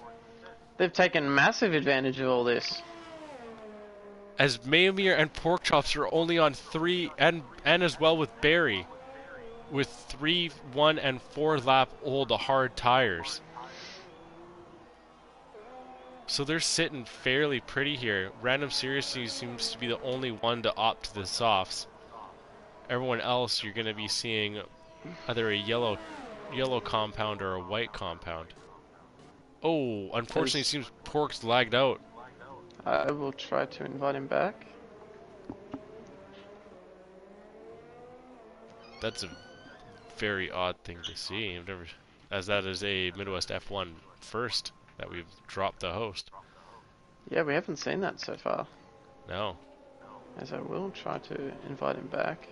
They've taken massive advantage of all this. As Mayomir and Pork Chops are only on 3, and as well with Barry, with 3, 1, and 4 lap old hard tires. So they're sitting fairly pretty here. Random Seriously seems to be the only one to opt to the softs. Everyone else, you're going to be seeing either a yellow compound or a white compound. Oh, unfortunately, it seems Pork's lagged out. I will try to invite him back. That's a very odd thing to see. I've never, as that is a Midwest F1 first that we've dropped the host. Yeah, we haven't seen that so far. No. As I will try to invite him back.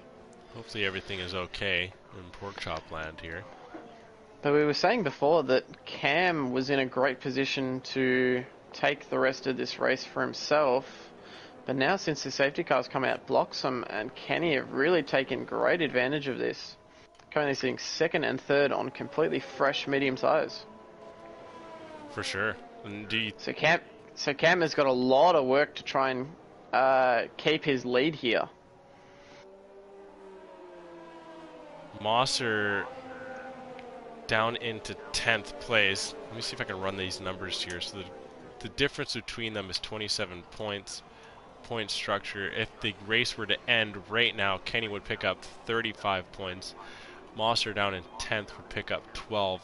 Hopefully everything is okay in Pork Chop land here. But we were saying before that Cam was in a great position to take the rest of this race for himself. But now since the safety cars come out, Bloxham and Kenny have really taken great advantage of this. Currently sitting second and third on completely fresh medium tyres. For sure. And do you So Cam has got a lot of work to try and keep his lead here. Mosser down into 10th place. Let me see if I can run these numbers here. So the difference between them is 27 points. Point structure. If the race were to end right now, Kenny would pick up 35 points. Mosser down in 10th would pick up 12.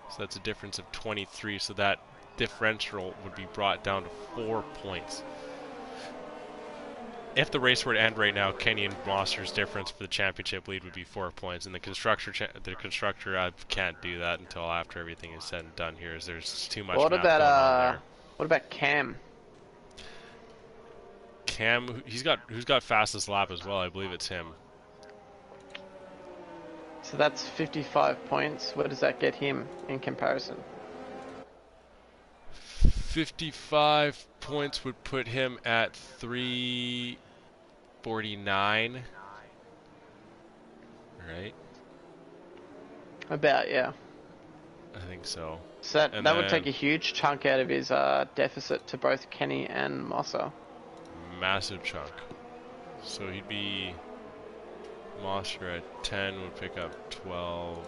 So that's a difference of 23. So that differential would be brought down to 4 points. If the race were to end right now, Kenny and Mosser's difference for the championship lead would be 4 points, and the constructor, I can't do that until after everything is said and done. Here, as there's too much. What math going on there. What about Cam? Cam, who's got fastest lap as well? I believe it's him. So that's 55 points. Where does that get him in comparison? 55 points would put him at 349. Right? About, yeah. I think so. So And that would then- take a huge chunk out of his deficit to both Kenny and Mosser. Massive chunk. So he'd be Monster at 10 would pick up 12.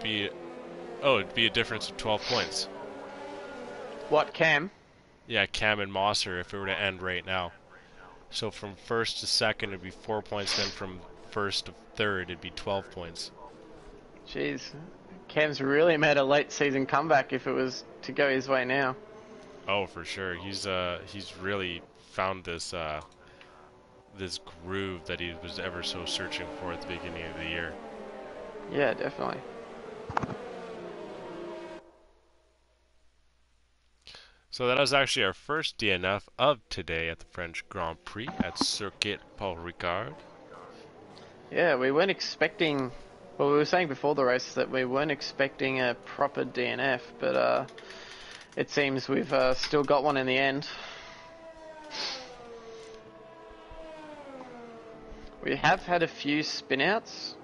It'd be a difference of 12 points. What, Cam? Yeah, Cam and Mosser if it were to end right now. So from first to second it'd be 4 points, then from first to third it'd be 12 points. Jeez. Cam's really made a late season comeback if it was to go his way now. Oh, for sure. He's really found this this groove that he was ever so searching for at the beginning of the year. Yeah, definitely. So that was actually our first DNF of today at the French Grand Prix at Circuit Paul Ricard. Yeah, we weren't expecting... Well, we were saying before the race that we weren't expecting a proper DNF, but it seems we've still got one in the end. We have had a few spin-outs,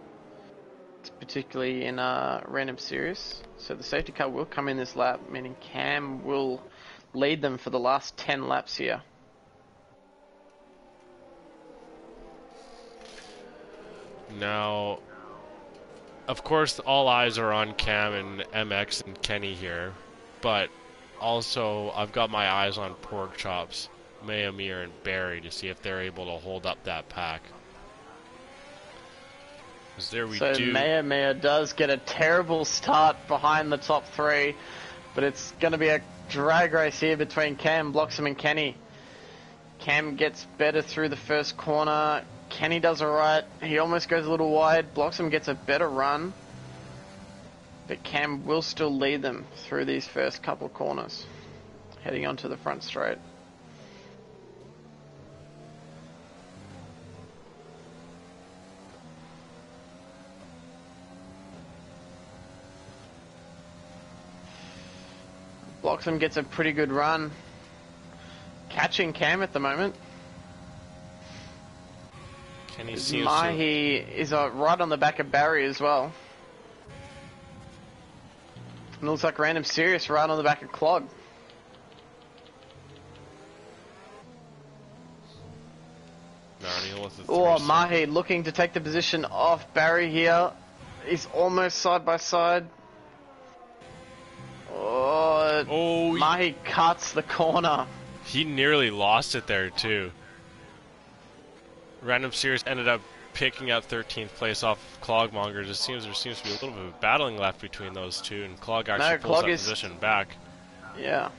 particularly in random series. So the safety car will come in this lap, meaning Cam will lead them for the last 10 laps here. Now, of course, all eyes are on Cam and MX and Kenny here, but also I've got my eyes on Pork Chops, Mayamir, and Barry to see if they're able to hold up that pack. There we so do. Mayamir does get a terrible start behind the top three, but it's going to be a drag race here between Cam, Bloxham, and Kenny. Cam gets better through the first corner. Kenny does alright. He almost goes a little wide. Bloxham gets a better run. But Cam will still lead them through these first couple corners, heading onto the front straight. Bloxham gets a pretty good run, catching Cam at the moment. Kenny seems Mahi is right on the back of Barry as well. And looks like Random Serious right on the back of Clog. Oh, Mahi looking to take the position off Barry here. He's almost side by side. Oh, Mahi cuts the corner. He nearly lost it there too. Random Series ended up picking up 13th place off Clogmonger. There seems to be a little bit of battling left between those two, and Clog actually pulls that position back. Yeah.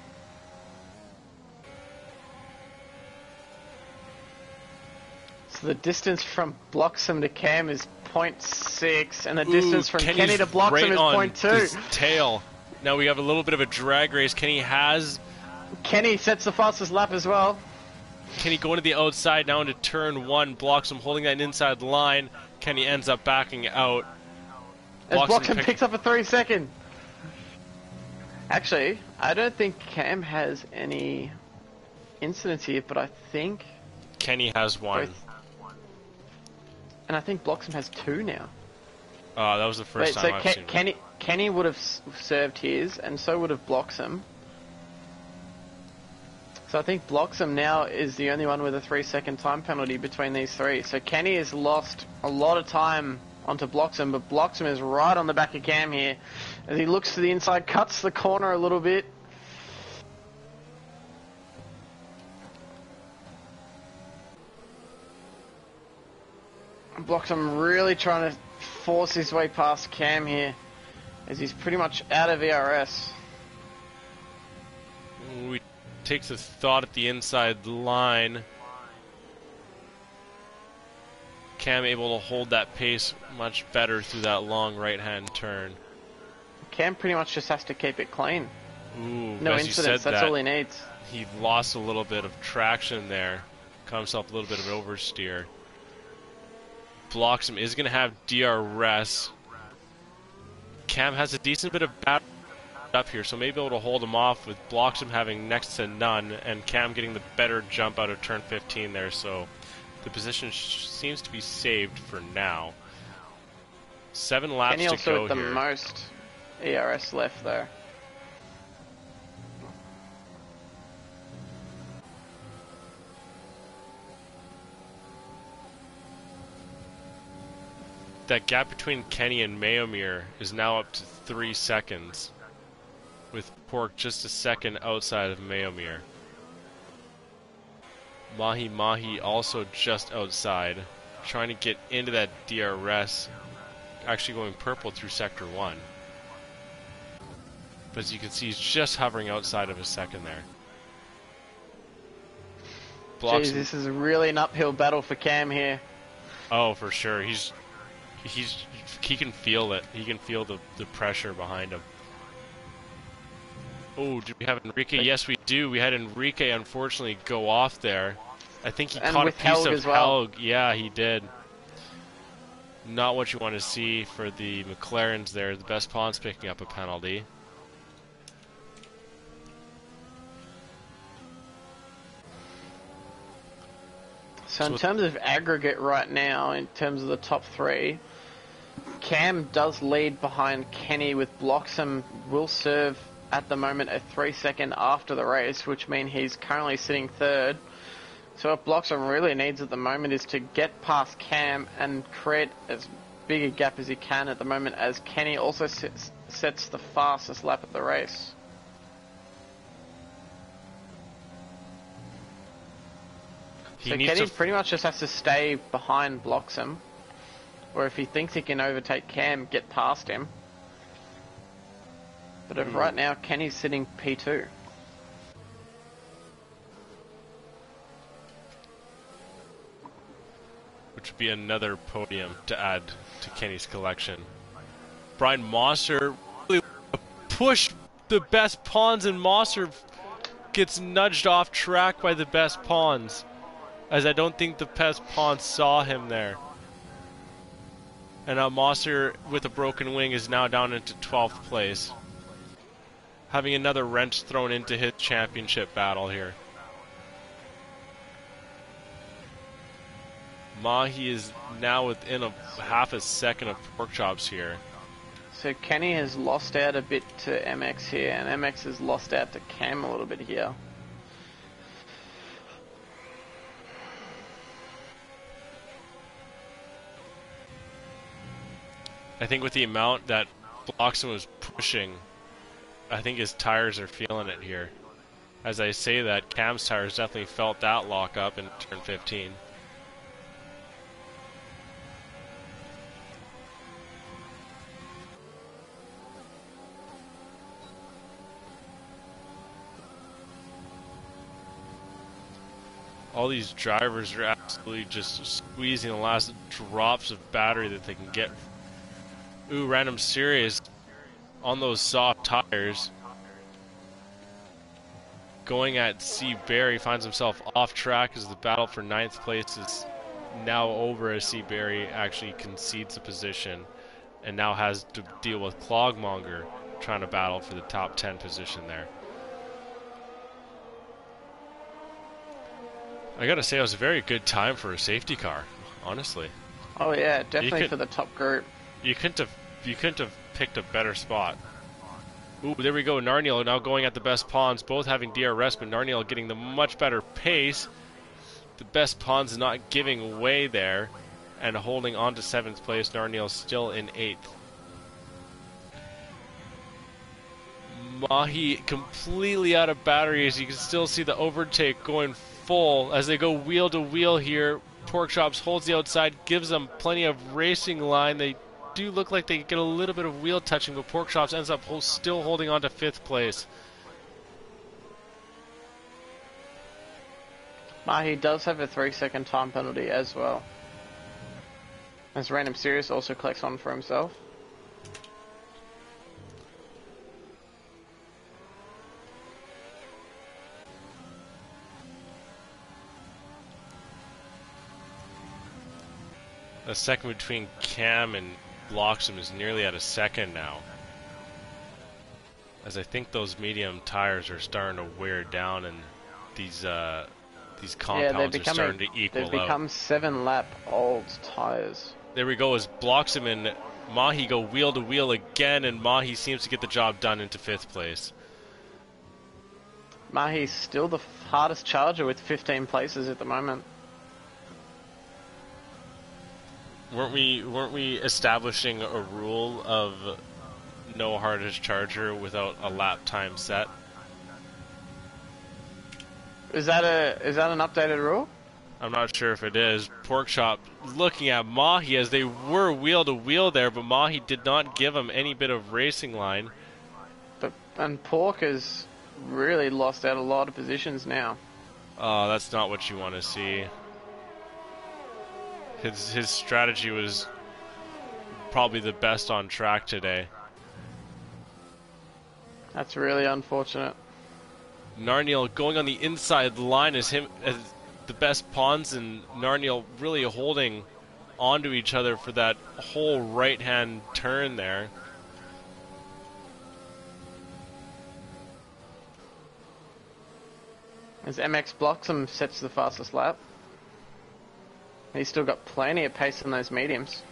So the distance from Bloxham to Cam is 0.6, and the distance from Kenny to Bloxham is 0.2. His tail. Now we have a little bit of a drag race. Kenny sets the fastest lap as well. Kenny going to the outside now into turn 1. Bloxham holding that inside line. Kenny ends up backing out. As Bloxham picks up a 3-second. Actually, I don't think Cam has any incidents here, but I think Kenny has one. And I think Bloxham has 2 now. That was the first time I've seen it. Kenny would have served his, and so would have Bloxham. So I think Bloxham now is the only one with a 3-second time penalty between these three. So Kenny has lost a lot of time onto Bloxham, but Bloxham is right on the back of Cam here. As he looks to the inside, cuts the corner a little bit. Bloxham really trying to force his way past Cam here, as he's pretty much out of ERS. We takes a thought at the inside line. Cam able to hold that pace much better through that long right-hand turn. Cam pretty much just has to keep it clean. Ooh, no incidents, that's all he needs. He lost a little bit of traction there. Caught himself a little bit of an oversteer. Bloxham is going to have DRS. Cam has a decent bit of battle up here, so maybe able to hold him off with Bloxham having next to none and Cam getting the better jump out of turn 15 there, so the position seems to be saved for now. 7 laps to go here. Kenny also with the most ERS left there. that gap between Kenny and Mayomir is now up to 3 seconds, with Pork just a second outside of Mayomir. Mahi Mahi also just outside, trying to get into that DRS, actually going purple through Sector 1. But as you can see, he's just hovering outside of a second there. Jeez, this is really an uphill battle for Cam here. Oh, for sure. He can feel it. He can feel the pressure behind him. Oh, do we have Enrique? Yes, we do. We had Enrique unfortunately go off there. I think he caught a piece of Helg. Yeah, he did. Not what you want to see for the McLarens there. The best Pawns picking up a penalty. So in terms of aggregate right now, in terms of the top three, Cam does lead behind Kenny with Bloxham will serve at the moment a 3 second after the race, which means he's currently sitting third. So what Bloxham really needs at the moment is to get past Cam and create as big a gap as he can at the moment, as Kenny also sets the fastest lap of the race. So Kenny pretty much just has to stay behind Bloxham, or if he thinks he can overtake Cam, get past him. But right now, Kenny's sitting P2. Which would be another podium to add to Kenny's collection. Brian Mosser really pushed the best Pawns, and Mosser gets nudged off track by the best Pawns, as I don't think the best Pawns saw him there. And now Mosser, with a broken wing, is now down into 12th place, having another wrench thrown into his championship battle here. Mahi is now within a half a second of Pork Chops here. So Kenny has lost out a bit to MX here, and MX has lost out to Cam a little bit here. I think with the amount that Bloxham was pushing, I think his tires are feeling it here. As I say that, Cam's tires definitely felt that lock up in turn 15. All these drivers are absolutely just squeezing the last drops of battery that they can get. Ooh, Random Series on those soft tires. Going at C. Barry, finds himself off track as the battle for 9th place is now over, as C. Barry actually concedes a position and now has to deal with Clogmonger trying to battle for the top 10 position there. I gotta say, it was a very good time for a safety car, honestly. Oh yeah, definitely for the top group. You couldn't have picked a better spot. Ooh, there we go. Narniel now going at the best Pawns, both having DRS, but Narniel getting the much better pace. The best Pawns not giving way there and holding on to 7th place. Narniel still in 8th. Mahi completely out of batteries. You can still see the overtake going full as they go wheel to wheel here. Pork Chops holds the outside, gives them plenty of racing line. They do look like they get a little bit of wheel touching, but Pork Chops ends up still holding on to 5th place. Mahi does have a 3 second time penalty as well, as Random Series also collects one for himself. The second between Cam and Bloxham is nearly at a second now, as I think those medium tires are starting to wear down, and these compounds are starting to equal out. They've become 7-lap old tires. There we go, as Bloxham and Mahi go wheel to wheel again, and Mahi seems to get the job done into 5th place. Mahi's still the hardest charger with 15 places at the moment. Weren't we establishing a rule of no hardest charger without a lap time set? Is that an updated rule? I'm not sure if it is. Porkchop looking at Mahi as they were wheel to wheel there, but Mahi did not give him any bit of racing line. And Pork has really lost out a lot of positions now. Oh, that's not what you want to see. His strategy was probably the best on track today. That's really unfortunate. Narniel going on the inside line as the best pawns, and Narniel really holding onto each other for that whole right-hand turn there. As MX Bloxham sets the fastest lap. He's still got plenty of pace in those mediums.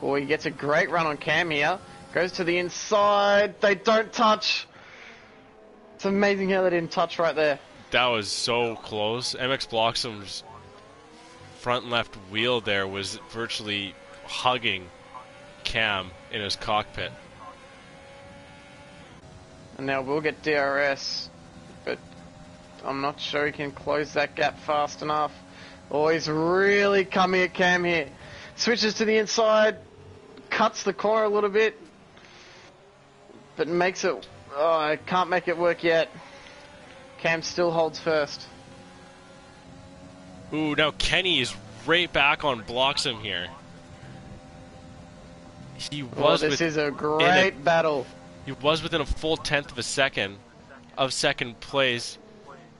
Oh, he gets a great run on Cam here. Goes to the inside. They don't touch. It's amazing how they didn't touch right there. That was so close. MX Bloxham's front left wheel there was virtually hugging Cam in his cockpit. And now we'll get DRS, but I'm not sure he can close that gap fast enough. Oh, he's really coming at Cam here. Switches to the inside, cuts the corner a little bit, but makes it... Oh, I can't make it work yet. Cam still holds first. Ooh, now Kenny is right back on Bloxham here. This is a great battle. He was within a full tenth of a second of second place,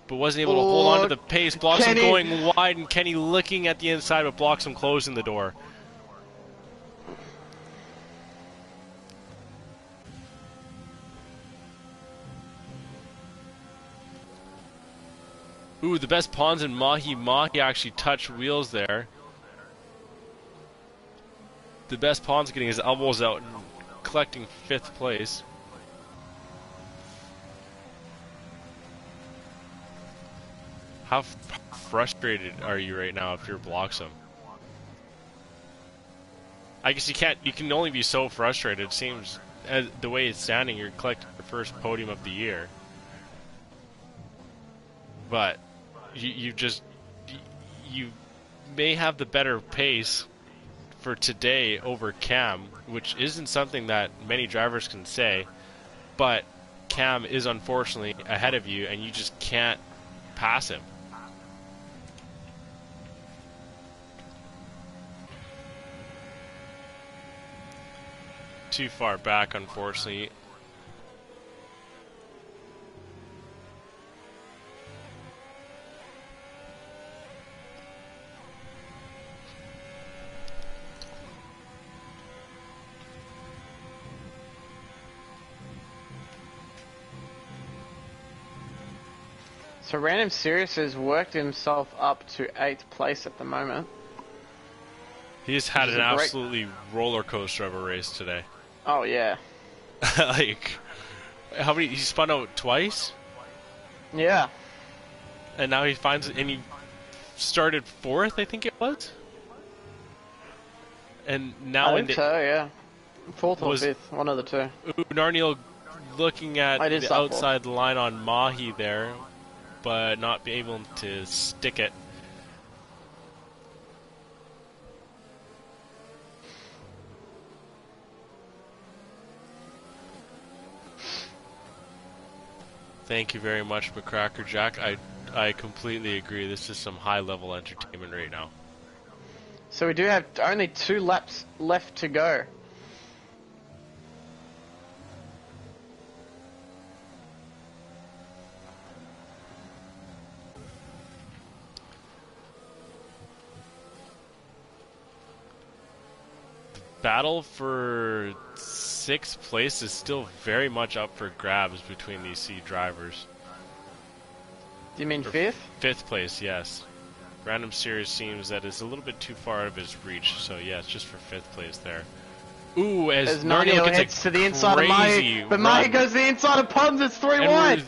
but wasn't able to hold on to the pace. Bloxham going wide, and Kenny looking at the inside, but Bloxham closing the door. Ooh, the best pawns in Mahi. Mahi actually touched wheels there. The best pawn's getting his elbows out and collecting 5th place. How frustrated are you right now if you're Bloxham? I guess you can only be so frustrated. It seems, as the way it's standing, you're collecting the first podium of the year. But you may have the better pace for today over Cam, which isn't something that many drivers can say, but Cam is unfortunately ahead of you and you just can't pass him. Too far back, unfortunately. So Random Sirius has worked himself up to 8th place at the moment. He's had an absolutely roller coaster of a race today. Oh yeah. Like, how many? He spun out twice. Yeah. And now he he started 4th, I think it was. And now I think so, yeah. 4th or 5th, one of the two. Narniel looking at the outside line on Mahi there, but not be able to stick it. Thank you very much, McCracker Jack. I completely agree. This is some high-level entertainment right now. So we do have only 2 laps left to go. Battle for 6th place is still very much up for grabs between these C drivers. Do you mean 5th? 5th place, yes. Random Series seems that it's a little bit too far out of his reach, so yeah, it's just for 5th place there. Ooh, as Narniel heads to the inside of Mahi, but Mahi goes to the inside of Pons, it's 3 wide.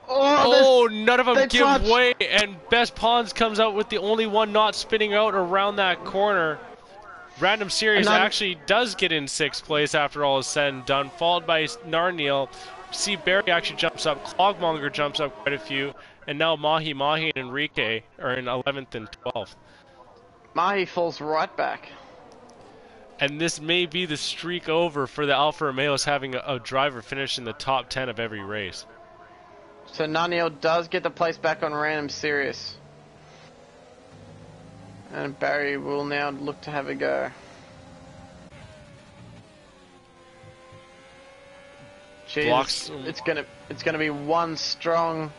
Oh, none of them they give touch. way, and Best Pawns comes out with the only one not spinning out around that corner. Random And Series then, actually does get in 6th place after all is said and done, followed by Narniel. See, Barry actually jumps up, Clogmonger jumps up quite a few, and now Mahi and Enrique are in 11th and 12th. Mahi falls right back. And this may be the streak over for the Alfa Romeos having a driver finish in the top 10 of every race. So Naniel does get the place back on Random Serious. And Barry will now look to have a go. Jesus, it's gonna be one strong.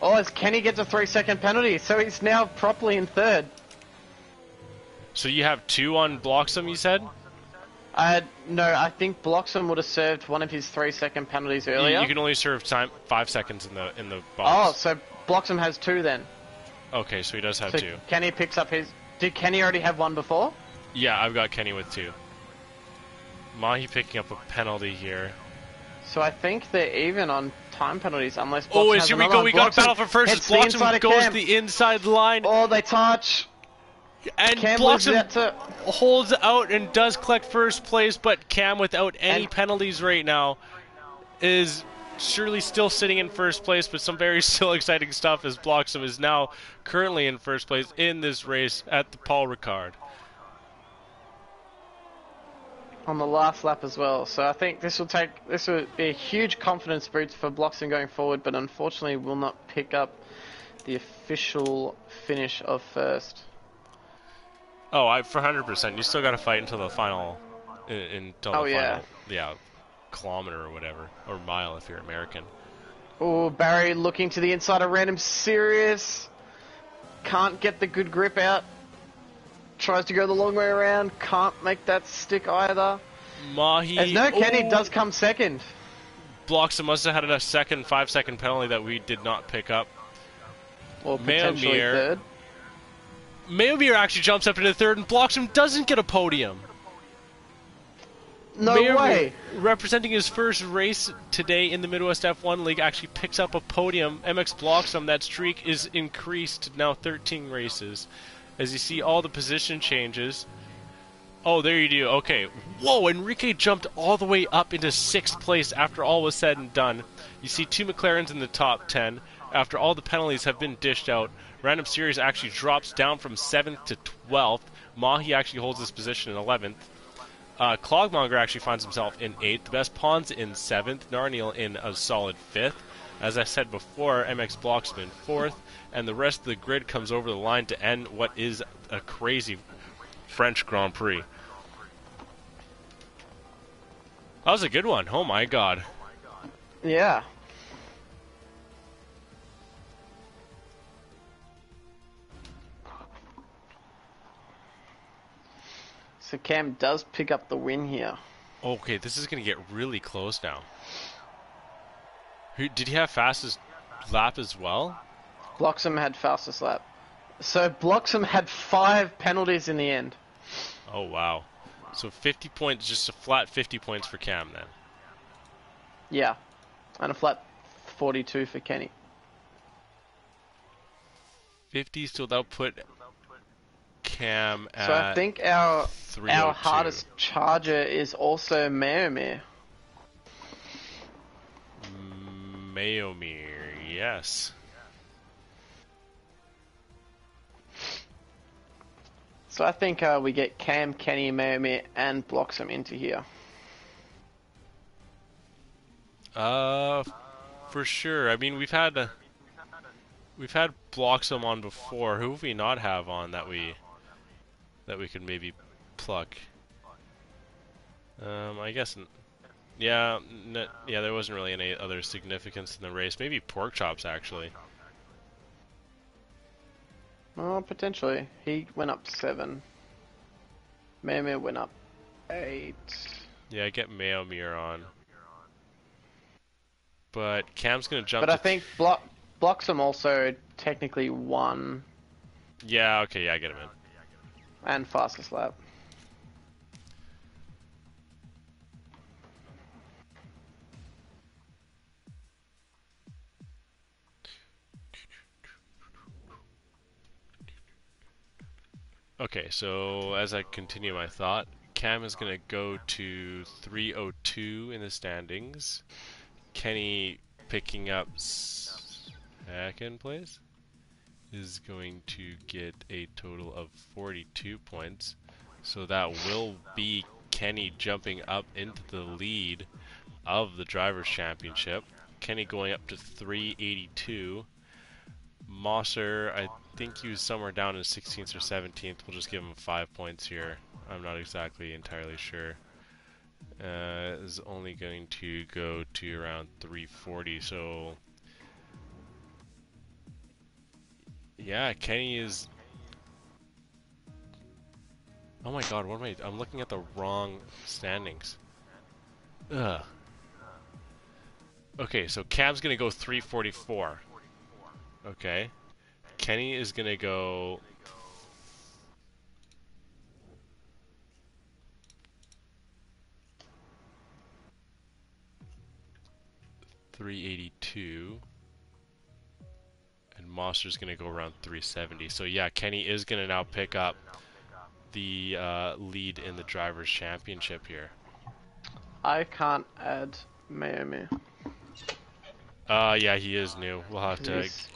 Oh, as Kenny gets a 3-second penalty, so he's now properly in third. So you have 2 on Bloxham, you said? No, I think Bloxham would have served one of his 3-second penalties earlier. You can only serve 5 seconds in the box. Oh, so Bloxham has 2 then. Okay, so he does have so 2. Kenny picks up his. Did Kenny already have 1 before? Yeah, I've got Kenny with 2. Mahi picking up a penalty here. So I think they're even on time penalties, unless Bloxham oh, has here we another go. one. We got a battle for first. As Bloxham goes to the inside line. Oh, they touch. And Cam Bloxham holds out and does collect first place, but Cam, without any penalties right now, is surely still sitting in first place, but some very still exciting stuff as Bloxham is now currently in first place in this race at the Paul Ricard. On the last lap as well, so I think this will be a huge confidence boost for Bloxham going forward, but unfortunately will not pick up the official finish of first. Oh, for 100%. You still got to fight until the final, until the final, kilometer or whatever, or mile if you're American. Oh, Barry looking to the inside of Random Serious, can't get the good grip out. Tries to go the long way around, can't make that stick either. Mahi. As no, Kenny does come second. Bloxham must have had a 5-second penalty that we did not pick up. Or potentially third. Mayomir actually jumps up into third, and Bloxham doesn't get a podium. No way. Representing his first race today in the Midwest F1 League, actually picks up a podium. MX Bloxham, that streak is increased to now 13 races. As you see all the position changes. Oh, there you do. Okay. Whoa, Enrique jumped all the way up into 6th place after all was said and done. You see 2 McLarens in the top 10 after all the penalties have been dished out. Random Series actually drops down from 7th to 12th. Mahi actually holds his position in 11th. Clogmonger actually finds himself in 8th. The Best Pawns in 7th. Narniel in a solid 5th. As I said before, MX Bloxham in 4th. And the rest of the grid comes over the line to end what is a crazy French Grand Prix. That was a good one. Oh my god. Yeah. So Cam does pick up the win here. Okay, this is going to get really close now. Did he have fastest lap as well? Bloxham had fastest lap. So Bloxham had 5 penalties in the end. Oh, wow. So 50 points, just a flat 50 points for Cam then. Yeah. And a flat 42 for Kenny. 50, so that'll put Cam at... So I think our hardest charger is also Mayomir. Mayomir, yes. So I think we get Cam, Kenny, Mayomir, and Bloxham into here. For sure. I mean, we've had Bloxham on before. Who have we not have on that we could maybe pluck? I guess. Yeah, there wasn't really any other significance in the race. Maybe Pork Chops actually. Oh, potentially. He went up 7. Mayomir went up 8. Yeah, get Mayomir on. But Cam's gonna jump. But I think Bloxham also technically won. Yeah. Okay. Yeah, get him in. And fastest lap. Okay, so as I continue my thought, Cam is going to go to 302 in the standings. Kenny picking up second place is going to get a total of 42 points. So that will be Kenny jumping up into the lead of the Drivers' Championship. Kenny going up to 382. Mosser, I think he was somewhere down in 16th or 17th. We'll just give him 5 points here. I'm not exactly entirely sure. Is only going to go to around 340. So yeah, Kenny is. Oh my God, what am I? I'm looking at the wrong standings. Ugh. Okay, so Cam's gonna go 344. Okay. Kenny is gonna go 382. And Monster's gonna go around 370. So yeah, Kenny is gonna now pick up the lead in the Drivers' Championship here. I can't add Mayome. Yeah, he is new. We'll have to get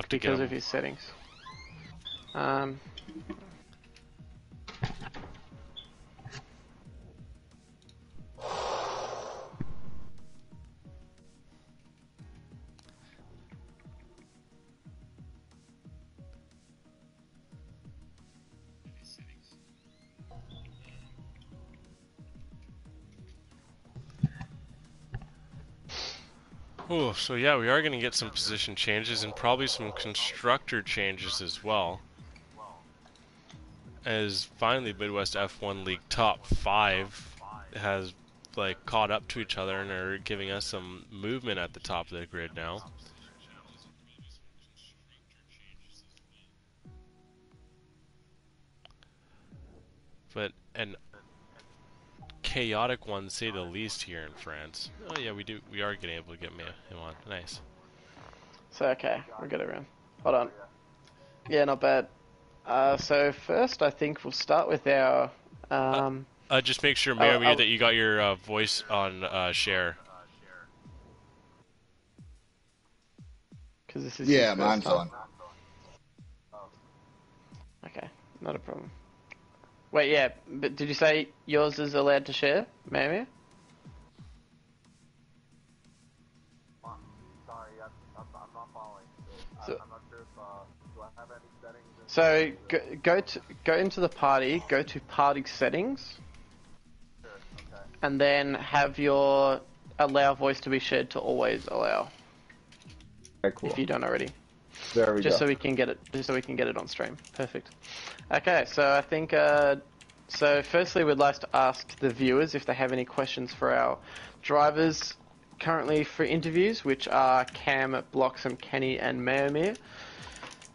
because him. of his settings. Oh, so yeah, we are going to get some position changes and probably some constructor changes as well. As finally Midwest F1 League top 5 has like caught up to each other and are giving us some movement at the top of the grid now. But an chaotic one, say the least, here in France. Oh yeah, we are getting able to get him on. Nice. So okay, we'll get around. Hold on. Yeah, not bad. So first, I think we'll start with our. Just make sure, Mayor, that you got your voice on share. Because this is your first mine's time. on. Okay, not a problem. Wait, yeah, but did you say yours is allowed to share, maybe? Sorry, I'm not following. So, I'm not sure if do I have any settings? So go into the party, go to party settings, Sure, okay. and then have your allow voice to be shared to always allow. Okay, cool. If you don't already. There we go. So we can get it on stream. Perfect. Okay, so I think so firstly we'd like to ask the viewers if they have any questions for our drivers currently for interviews, which are Cam, Bloxham, Kenny and Mayomir.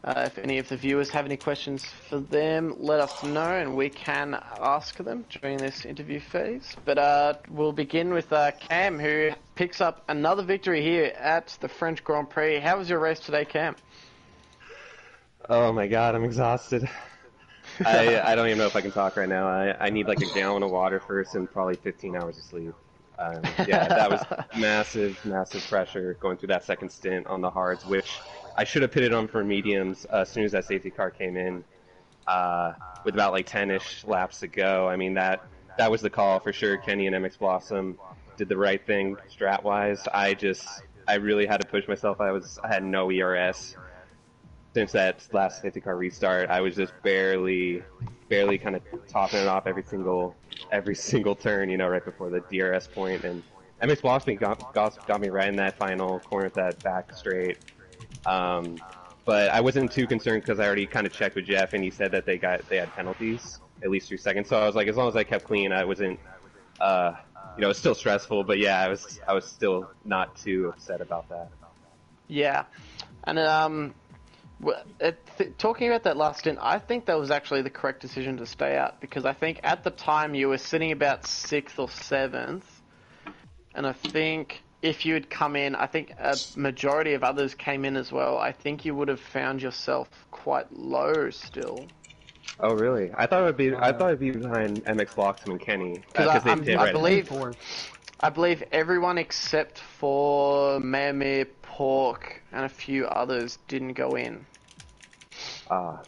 If any of the viewers have any questions for them, let us know and we can ask them during this interview phase. But we'll begin with Cam, who picks up another victory here at the French Grand Prix. How was your race today, Cam? Oh my God, I'm exhausted. I don't even know if I can talk right now. I need like a gallon of water first and probably 15 hours of sleep. Yeah, that was massive pressure going through that second stint on the hards, which I should have pitted on for mediums as soon as that safety car came in with about like 10-ish laps to go. I mean, that was the call for sure. Kenny and MX Blossom did the right thing strat-wise. I really had to push myself. I had no ERS. Since that last safety car restart, I was just barely kind of topping it off every single turn, you know, right before the DRS point. And MX Blossom got me right in that final corner with that back straight. But I wasn't too concerned because I already kind of checked with Jeff, and he said that they had penalties at least 3 seconds. So I was like, as long as I kept clean, I wasn't, it's still stressful. But yeah, I was still not too upset about that. Yeah, and talking about that last stint, I think that was actually the correct decision to stay out, because I think at the time you were sitting about 6th or 7th, and I think if you had come in, I think a majority of others came in as well, I think you would have found yourself quite low still. Oh, really? I thought it would be. I Uh, thought it'd be behind MX Bloxham and Kenny Because because they he's pit he's I right. he's believe fourth. I believe everyone except for Mamir, Pork, and a few others didn't go in. Ah,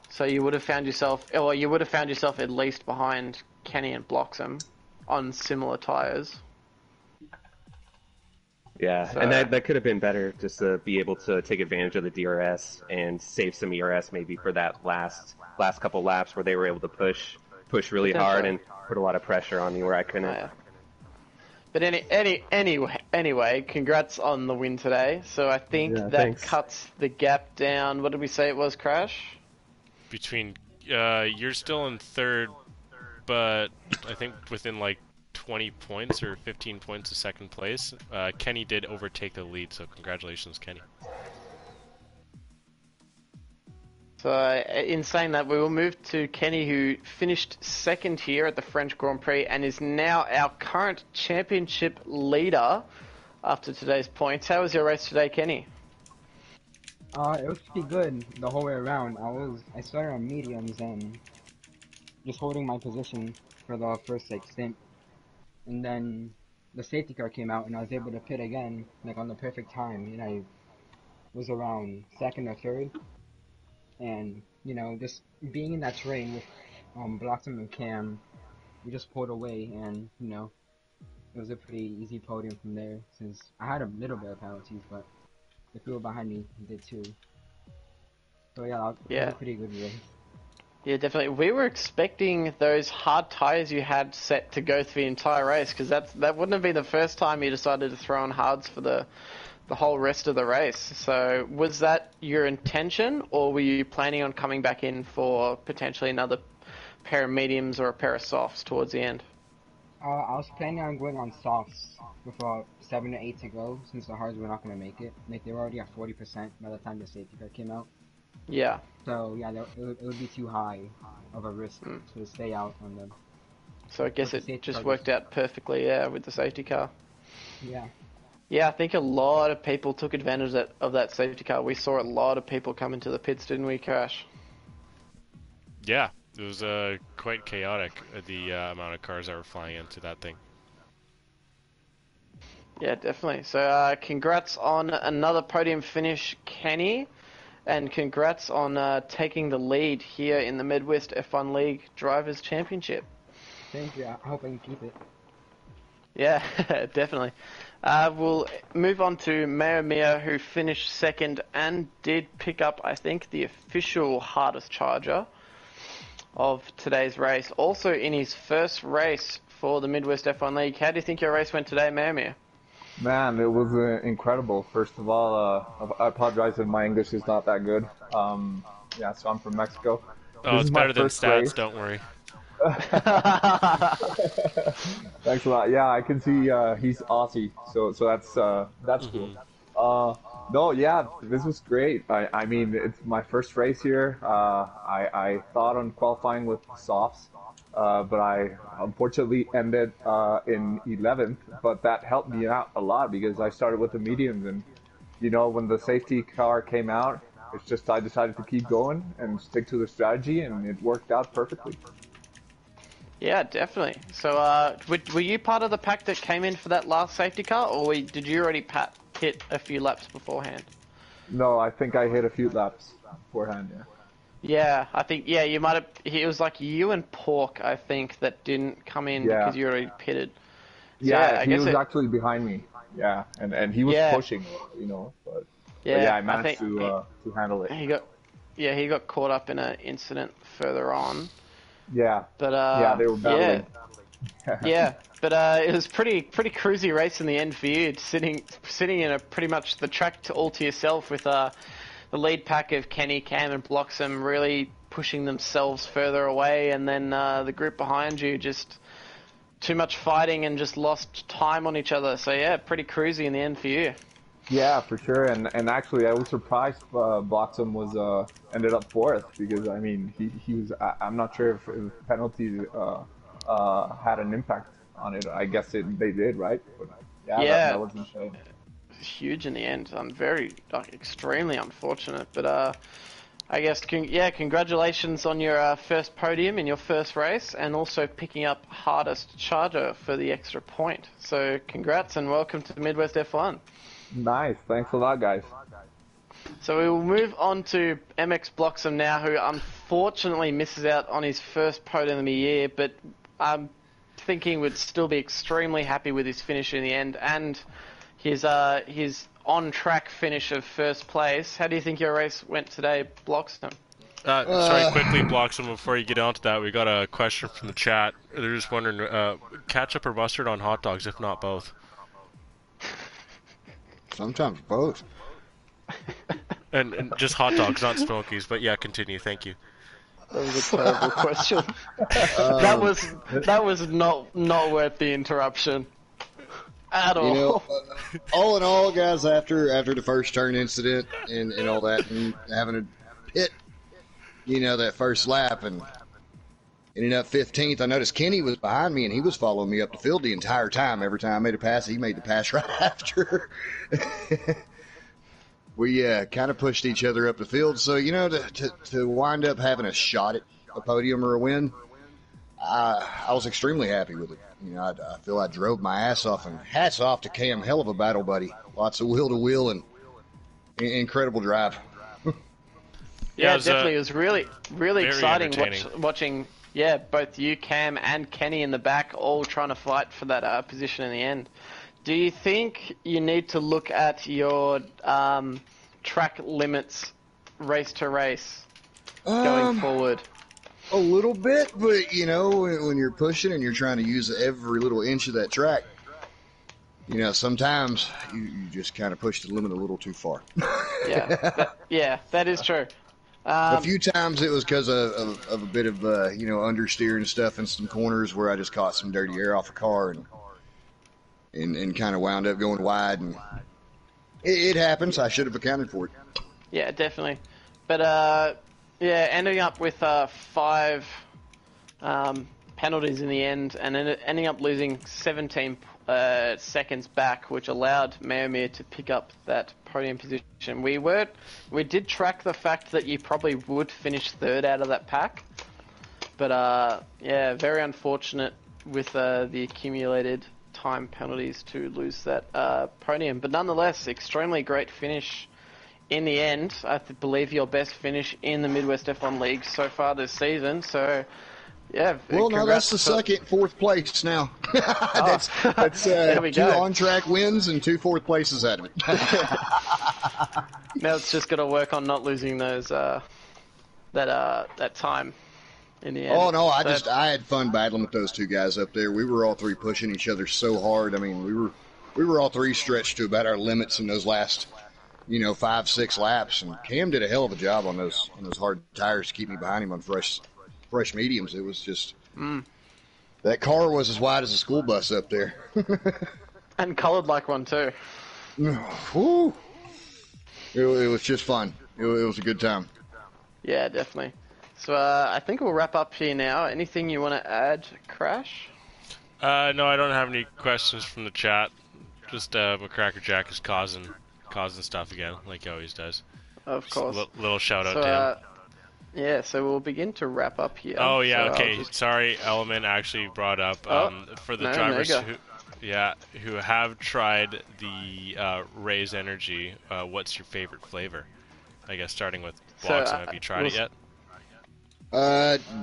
So you would have found yourself, or you would have found yourself at least behind Kenny and Bloxham on similar tires. yeah, So and that could have been better just to be able to take advantage of the DRS and save some ERS maybe for that last couple laps where they were able to push really hard and put a lot of pressure on me where I couldn't. yeah. But anyway, congrats on the win today. So I think Yeah, that thanks. cuts the gap down. What did we say it was, Crash? Between you're still in third, but I think within like 20 points or 15 points of second place. Kenny did overtake the lead, so congratulations, Kenny. So in saying that, we will move to Kenny, who finished second here at the French Grand Prix and is now our current championship leader after today's points. How was your race today, Kenny? It was pretty good the whole way around. I started on mediums and just holding my position for the first like stint, and then the safety car came out and I was able to pit again like on the perfect time, and I was around second or third, and just being in that terrain with Bloxham and Cam, we just pulled away, and it was a pretty easy podium from there since I had a little bit of penalties, but the people behind me did too. So yeah, it was a pretty good race. Yeah, definitely. We were expecting those hard tires you had set to go through the entire race, because that wouldn't have been the first time you decided to throw on hards for the whole rest of the race. So was that your intention, or were you planning on coming back in for potentially another pair of mediums or a pair of softs towards the end? I was planning on going on softs with about 7 to 8 to go, since the hards were not going to make it. Like, they were already at 40% by the time the safety car came out. Yeah. So yeah, it would be too high of a risk to stay out on them. So I guess With the it safety just car worked out perfectly, yeah, with the safety car. Yeah. Yeah, I think a lot of people took advantage of that safety car. We saw a lot of people come into the pits, didn't we, Crash? Yeah, it was quite chaotic, the amount of cars that were flying into that thing. Yeah, definitely. So congrats on another podium finish, Kenny. And congrats on taking the lead here in the MidWest F1 League Drivers' Championship. Thank you. I hope I can keep it. Yeah, definitely. We'll move on to Mia, who finished second and did pick up, I think, the official hardest charger of today's race. Also in his first race for the Midwest F1 League. How do you think your race went today, Mia? Man, it was incredible. First of all, I apologize if my English is not that good. Yeah, so I'm from Mexico. Oh, This it's is my better than first stats, race. don't worry. Thanks a lot. Yeah, I can see he's Aussie, so that's cool. No, yeah, this was great. I mean, it's my first race here. I thought on qualifying with softs, but I unfortunately ended in 11th. But that helped me out a lot because I started with the mediums, and when the safety car came out, it's just I decided to keep going and stick to the strategy, and it worked out perfectly. Yeah, definitely. So, were you part of the pack that came in for that last safety car, or did you already hit a few laps beforehand? No, I think I hit a few laps beforehand, yeah. Yeah, I think, yeah, you might have, it was like you and Pork, I think, that didn't come in because you already pitted. So, yeah, I he guess was actually behind me. Yeah, and he was pushing, but yeah, I managed to handle it. He got caught up in an incident further on. Yeah. But yeah, they were battling. Yeah, but it was pretty cruisy race in the end for you, sitting in a pretty much the track all to yourself with the lead pack of Kenny, Cam, and Bloxham really pushing themselves further away, and then the group behind you just too much fighting and just lost time on each other. So yeah, pretty cruisy in the end for you. Yeah, for sure. And actually, I was surprised Bloxham was ended up fourth because I mean he was. I'm not sure if penalties had an impact on it. I guess they did, right? But, yeah, that was insane. Huge in the end. I'm very extremely unfortunate, but I guess, congratulations on your first podium in your first race, and also picking up hardest charger for the extra point. So, congrats and welcome to Midwest F1. Nice. Thanks a lot, guys. So we will move on to MX Bloxham now, who unfortunately misses out on his first podium of the year, but I'm thinking would still be extremely happy with his finish in the end, and his on-track finish of first place. How do you think your race went today, Bloxham? Sorry, quickly, Bloxham, before you get onto that, we got a question from the chat. They're just wondering, ketchup or mustard on hot dogs, if not both? Sometimes both. And just hot dogs, not Smokies. But yeah, continue. Thank you. That was a terrible question. That was not worth the interruption at all. You know, all in all, guys, after the first turn incident and all that, and having a pit, that first lap, and ended up 15th. I noticed Kenny was behind me, and he was following me up the field the entire time. Every time I made a pass, he made the pass right after. We kind of pushed each other up the field. So, to wind up having a shot at a podium or a win, I was extremely happy with it. I feel I drove my ass off, and hats off to Cam. Hell of a battle buddy. Lots of wheel-to-wheel and incredible drive. Yeah, definitely. It was really exciting watching, both you, Cam, and Kenny in the back all trying to fight for that position in the end. Do you think you need to look at your track limits race to race going forward? A little bit, but when you're pushing and you're trying to use every little inch of that track, sometimes you just kind of push the limit a little too far. That is true. A few times it was because of a bit of understeer and stuff in some corners where I just caught some dirty air off a car and kind of wound up going wide, and it happens. I should have accounted for it. Yeah, definitely. But ending up with 5 penalties in the end, and ending up losing 17 seconds back, which allowed Maomir to pick up that podium position. We did track the fact that you probably would finish third out of that pack, but very unfortunate with the accumulated time penalties to lose that podium. But nonetheless, extremely great finish in the end. I believe your best finish in the Midwest F1 League so far this season. So, yeah. Well, no, that's the second, fourth place now. That's there we 2 go. on-track wins and 2 fourth places out of it. Now it's just got to work on not losing those that time in the end. Oh no, I had fun battling with those 2 guys up there. We were all 3 pushing each other so hard. I mean, we were all 3 stretched to about our limits in those last 5-6 laps, and Cam did a hell of a job on those hard tires to keep me behind him on fresh mediums. It was just that car was as wide as a school bus up there, and colored like one too. Whew. It was just fun. It was a good time. Yeah, definitely. So I think we'll wrap up here now. Anything you want to add, Crash? No, I don't have any questions from the chat. Just McCracker Jack is causing stuff again, like he always does. Of course. Little shout out to him. Yeah, so we'll begin to wrap up here. Oh yeah, so okay. Sorry, Element actually brought up for the drivers who have tried the Raise Energy. What's your favorite flavor? I guess starting with Bloxham. Have you tried it yet?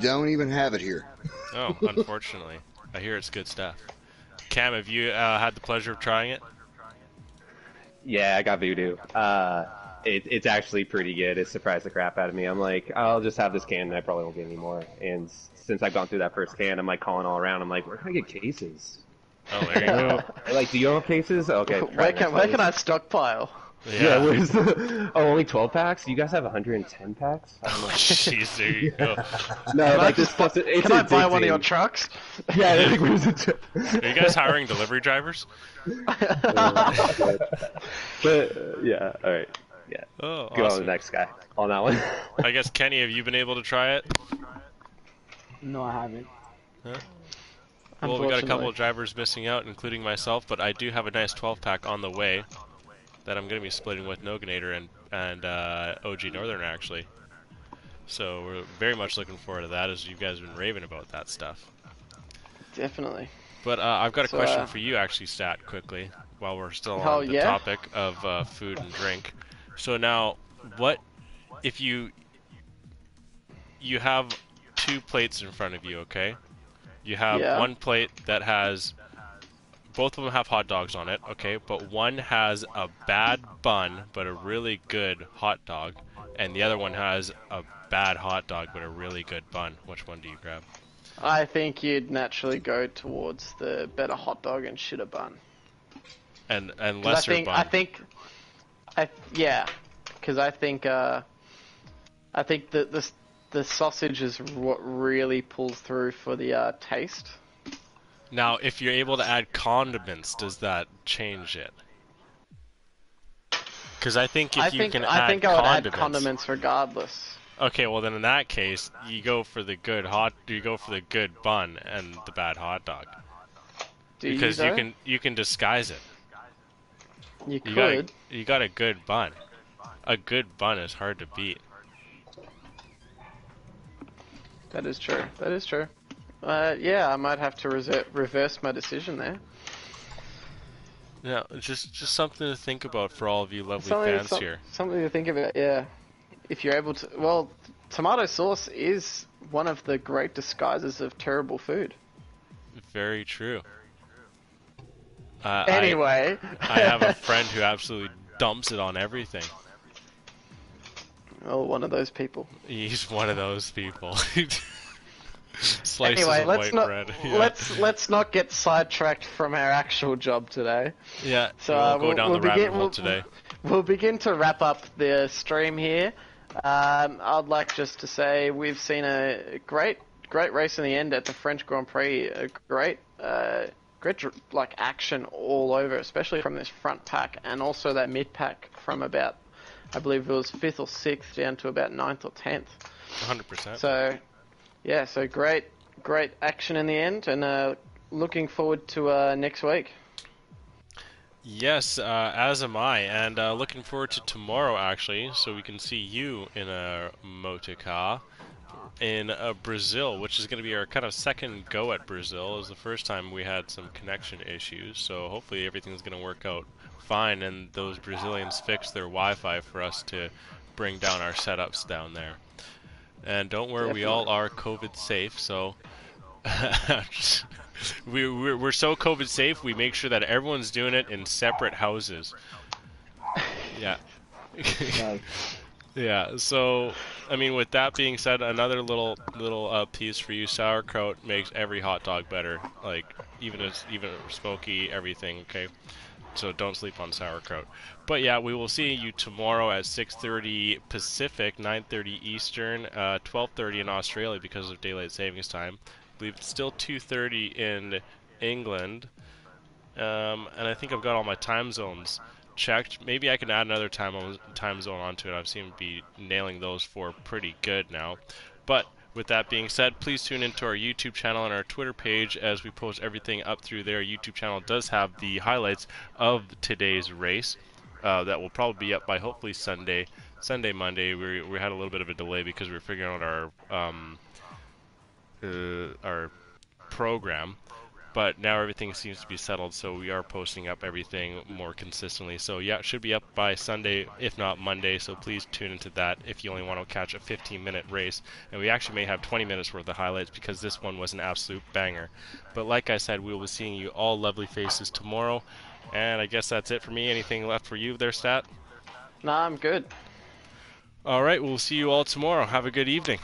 Don't even have it here. Oh, unfortunately. I hear it's good stuff. Cam, have you had the pleasure of trying it? Yeah, I got Voodoo. It's actually pretty good. It surprised the crap out of me. I'm like, I'll just have this can and I probably won't get any more. And since I've gone through that first can, I'm like calling all around. I'm like, where can I get cases? Oh, there you go. Like, do you own cases? Okay. Where can I stockpile? Yeah, where's the... Oh, only 12 packs? You guys have 110 packs? I don't know. Jeez, there you go. No, like this stuff... Can I buy one of your trucks? Yeah, like, where's the... Are you guys hiring delivery drivers? But, yeah, alright. Yeah. Oh, Go on to awesome. the next guy on that one. I guess, Kenny, have you been able to try it? No, I haven't. Huh? Well, we got a couple of drivers missing out, including myself, but I do have a nice 12-pack on the way that I'm going to be splitting with Noganator and OG Northern, actually. So we're very much looking forward to that, as you guys have been raving about that stuff. Definitely. But I've got a So, question for you, actually, Stat, quickly, while we're still oh, on the yeah? topic of food and drink. So now, what if you have 2 plates in front of you, okay? You have Yeah. one plate that has, both of them have hot dogs on it, okay? But one has a bad bun, but a really good hot dog, and the other one has a bad hot dog, but a really good bun. Which one do you grab? I think you'd naturally go towards the better hot dog and shitter bun. And 'Cause lesser bun. Yeah, because I think that the sausage is what really pulls through for the taste. Now, if you're able to add condiments, does that change it? Because I think if you can I add think I would condiments, add condiments regardless. okay, well then in that case, you go for the good bun and the bad hot dog, Do because you though? you can disguise it. You You got could. you got a good bun. A good bun is hard to beat. That is true. That is true. Yeah, I might have to reverse my decision there. Yeah, just something to think about for all of you lovely fans here. Something to think about, yeah. If you're able to... Well, tomato sauce is one of the great disguises of terrible food. Very true. Anyway. I have a friend who absolutely dumps it on everything. Oh, one of those people. He's one of those people. Slices Anyway, of let's white not bread. Yeah. let's not get sidetracked from our actual job today. Yeah, So we'll go down the rabbit hole today. We'll begin to wrap up the stream here. I'd like just to say we've seen a great race in the end at the French Grand Prix. A great like action all over, especially from this front pack and also that mid pack from about, I believe it was 5th or 6th down to about 9th or 10th. 100%. So yeah, so great action in the end, and looking forward to next week. Yes, as am I, and looking forward to tomorrow, actually, so we can see you in a motorcar in Brazil, which is going to be our kind of second go at Brazil. It was the first time we had some connection issues, so hopefully everything's going to work out fine, and those Brazilians fix their Wi-Fi for us to bring down our setups down there. And don't worry, we all are COVID safe, so we're so COVID safe, we make sure that everyone's doing it in separate houses. Yeah. Yeah, so, I mean, with that being said, another little piece for you. Sauerkraut makes every hot dog better. Like, even smoky, everything, okay? So don't sleep on sauerkraut. But yeah, we will see you tomorrow at 6:30 Pacific, 9:30 Eastern, 12:30 in Australia because of daylight savings time. I believe it's still 2:30 in England. And I think I've got all my time zones checked. Maybe I can add another time zone onto it. I seem to be nailing those 4 pretty good now. But with that being said, please tune into our YouTube channel and our Twitter page as we post everything up through there. YouTube channel does have the highlights of today's race. That will probably be up by hopefully Sunday, Monday. We had a little bit of a delay because we were figuring out our program. But now everything seems to be settled, so we are posting up everything more consistently. So yeah, it should be up by Sunday, if not Monday, so please tune into that if you only want to catch a 15-minute race. And we actually may have 20 minutes worth of highlights because this one was an absolute banger. But like I said, we will be seeing you all lovely faces tomorrow. And I guess that's it for me. Anything left for you there, Stat? Nah, I'm good. Alright, we'll see you all tomorrow. Have a good evening.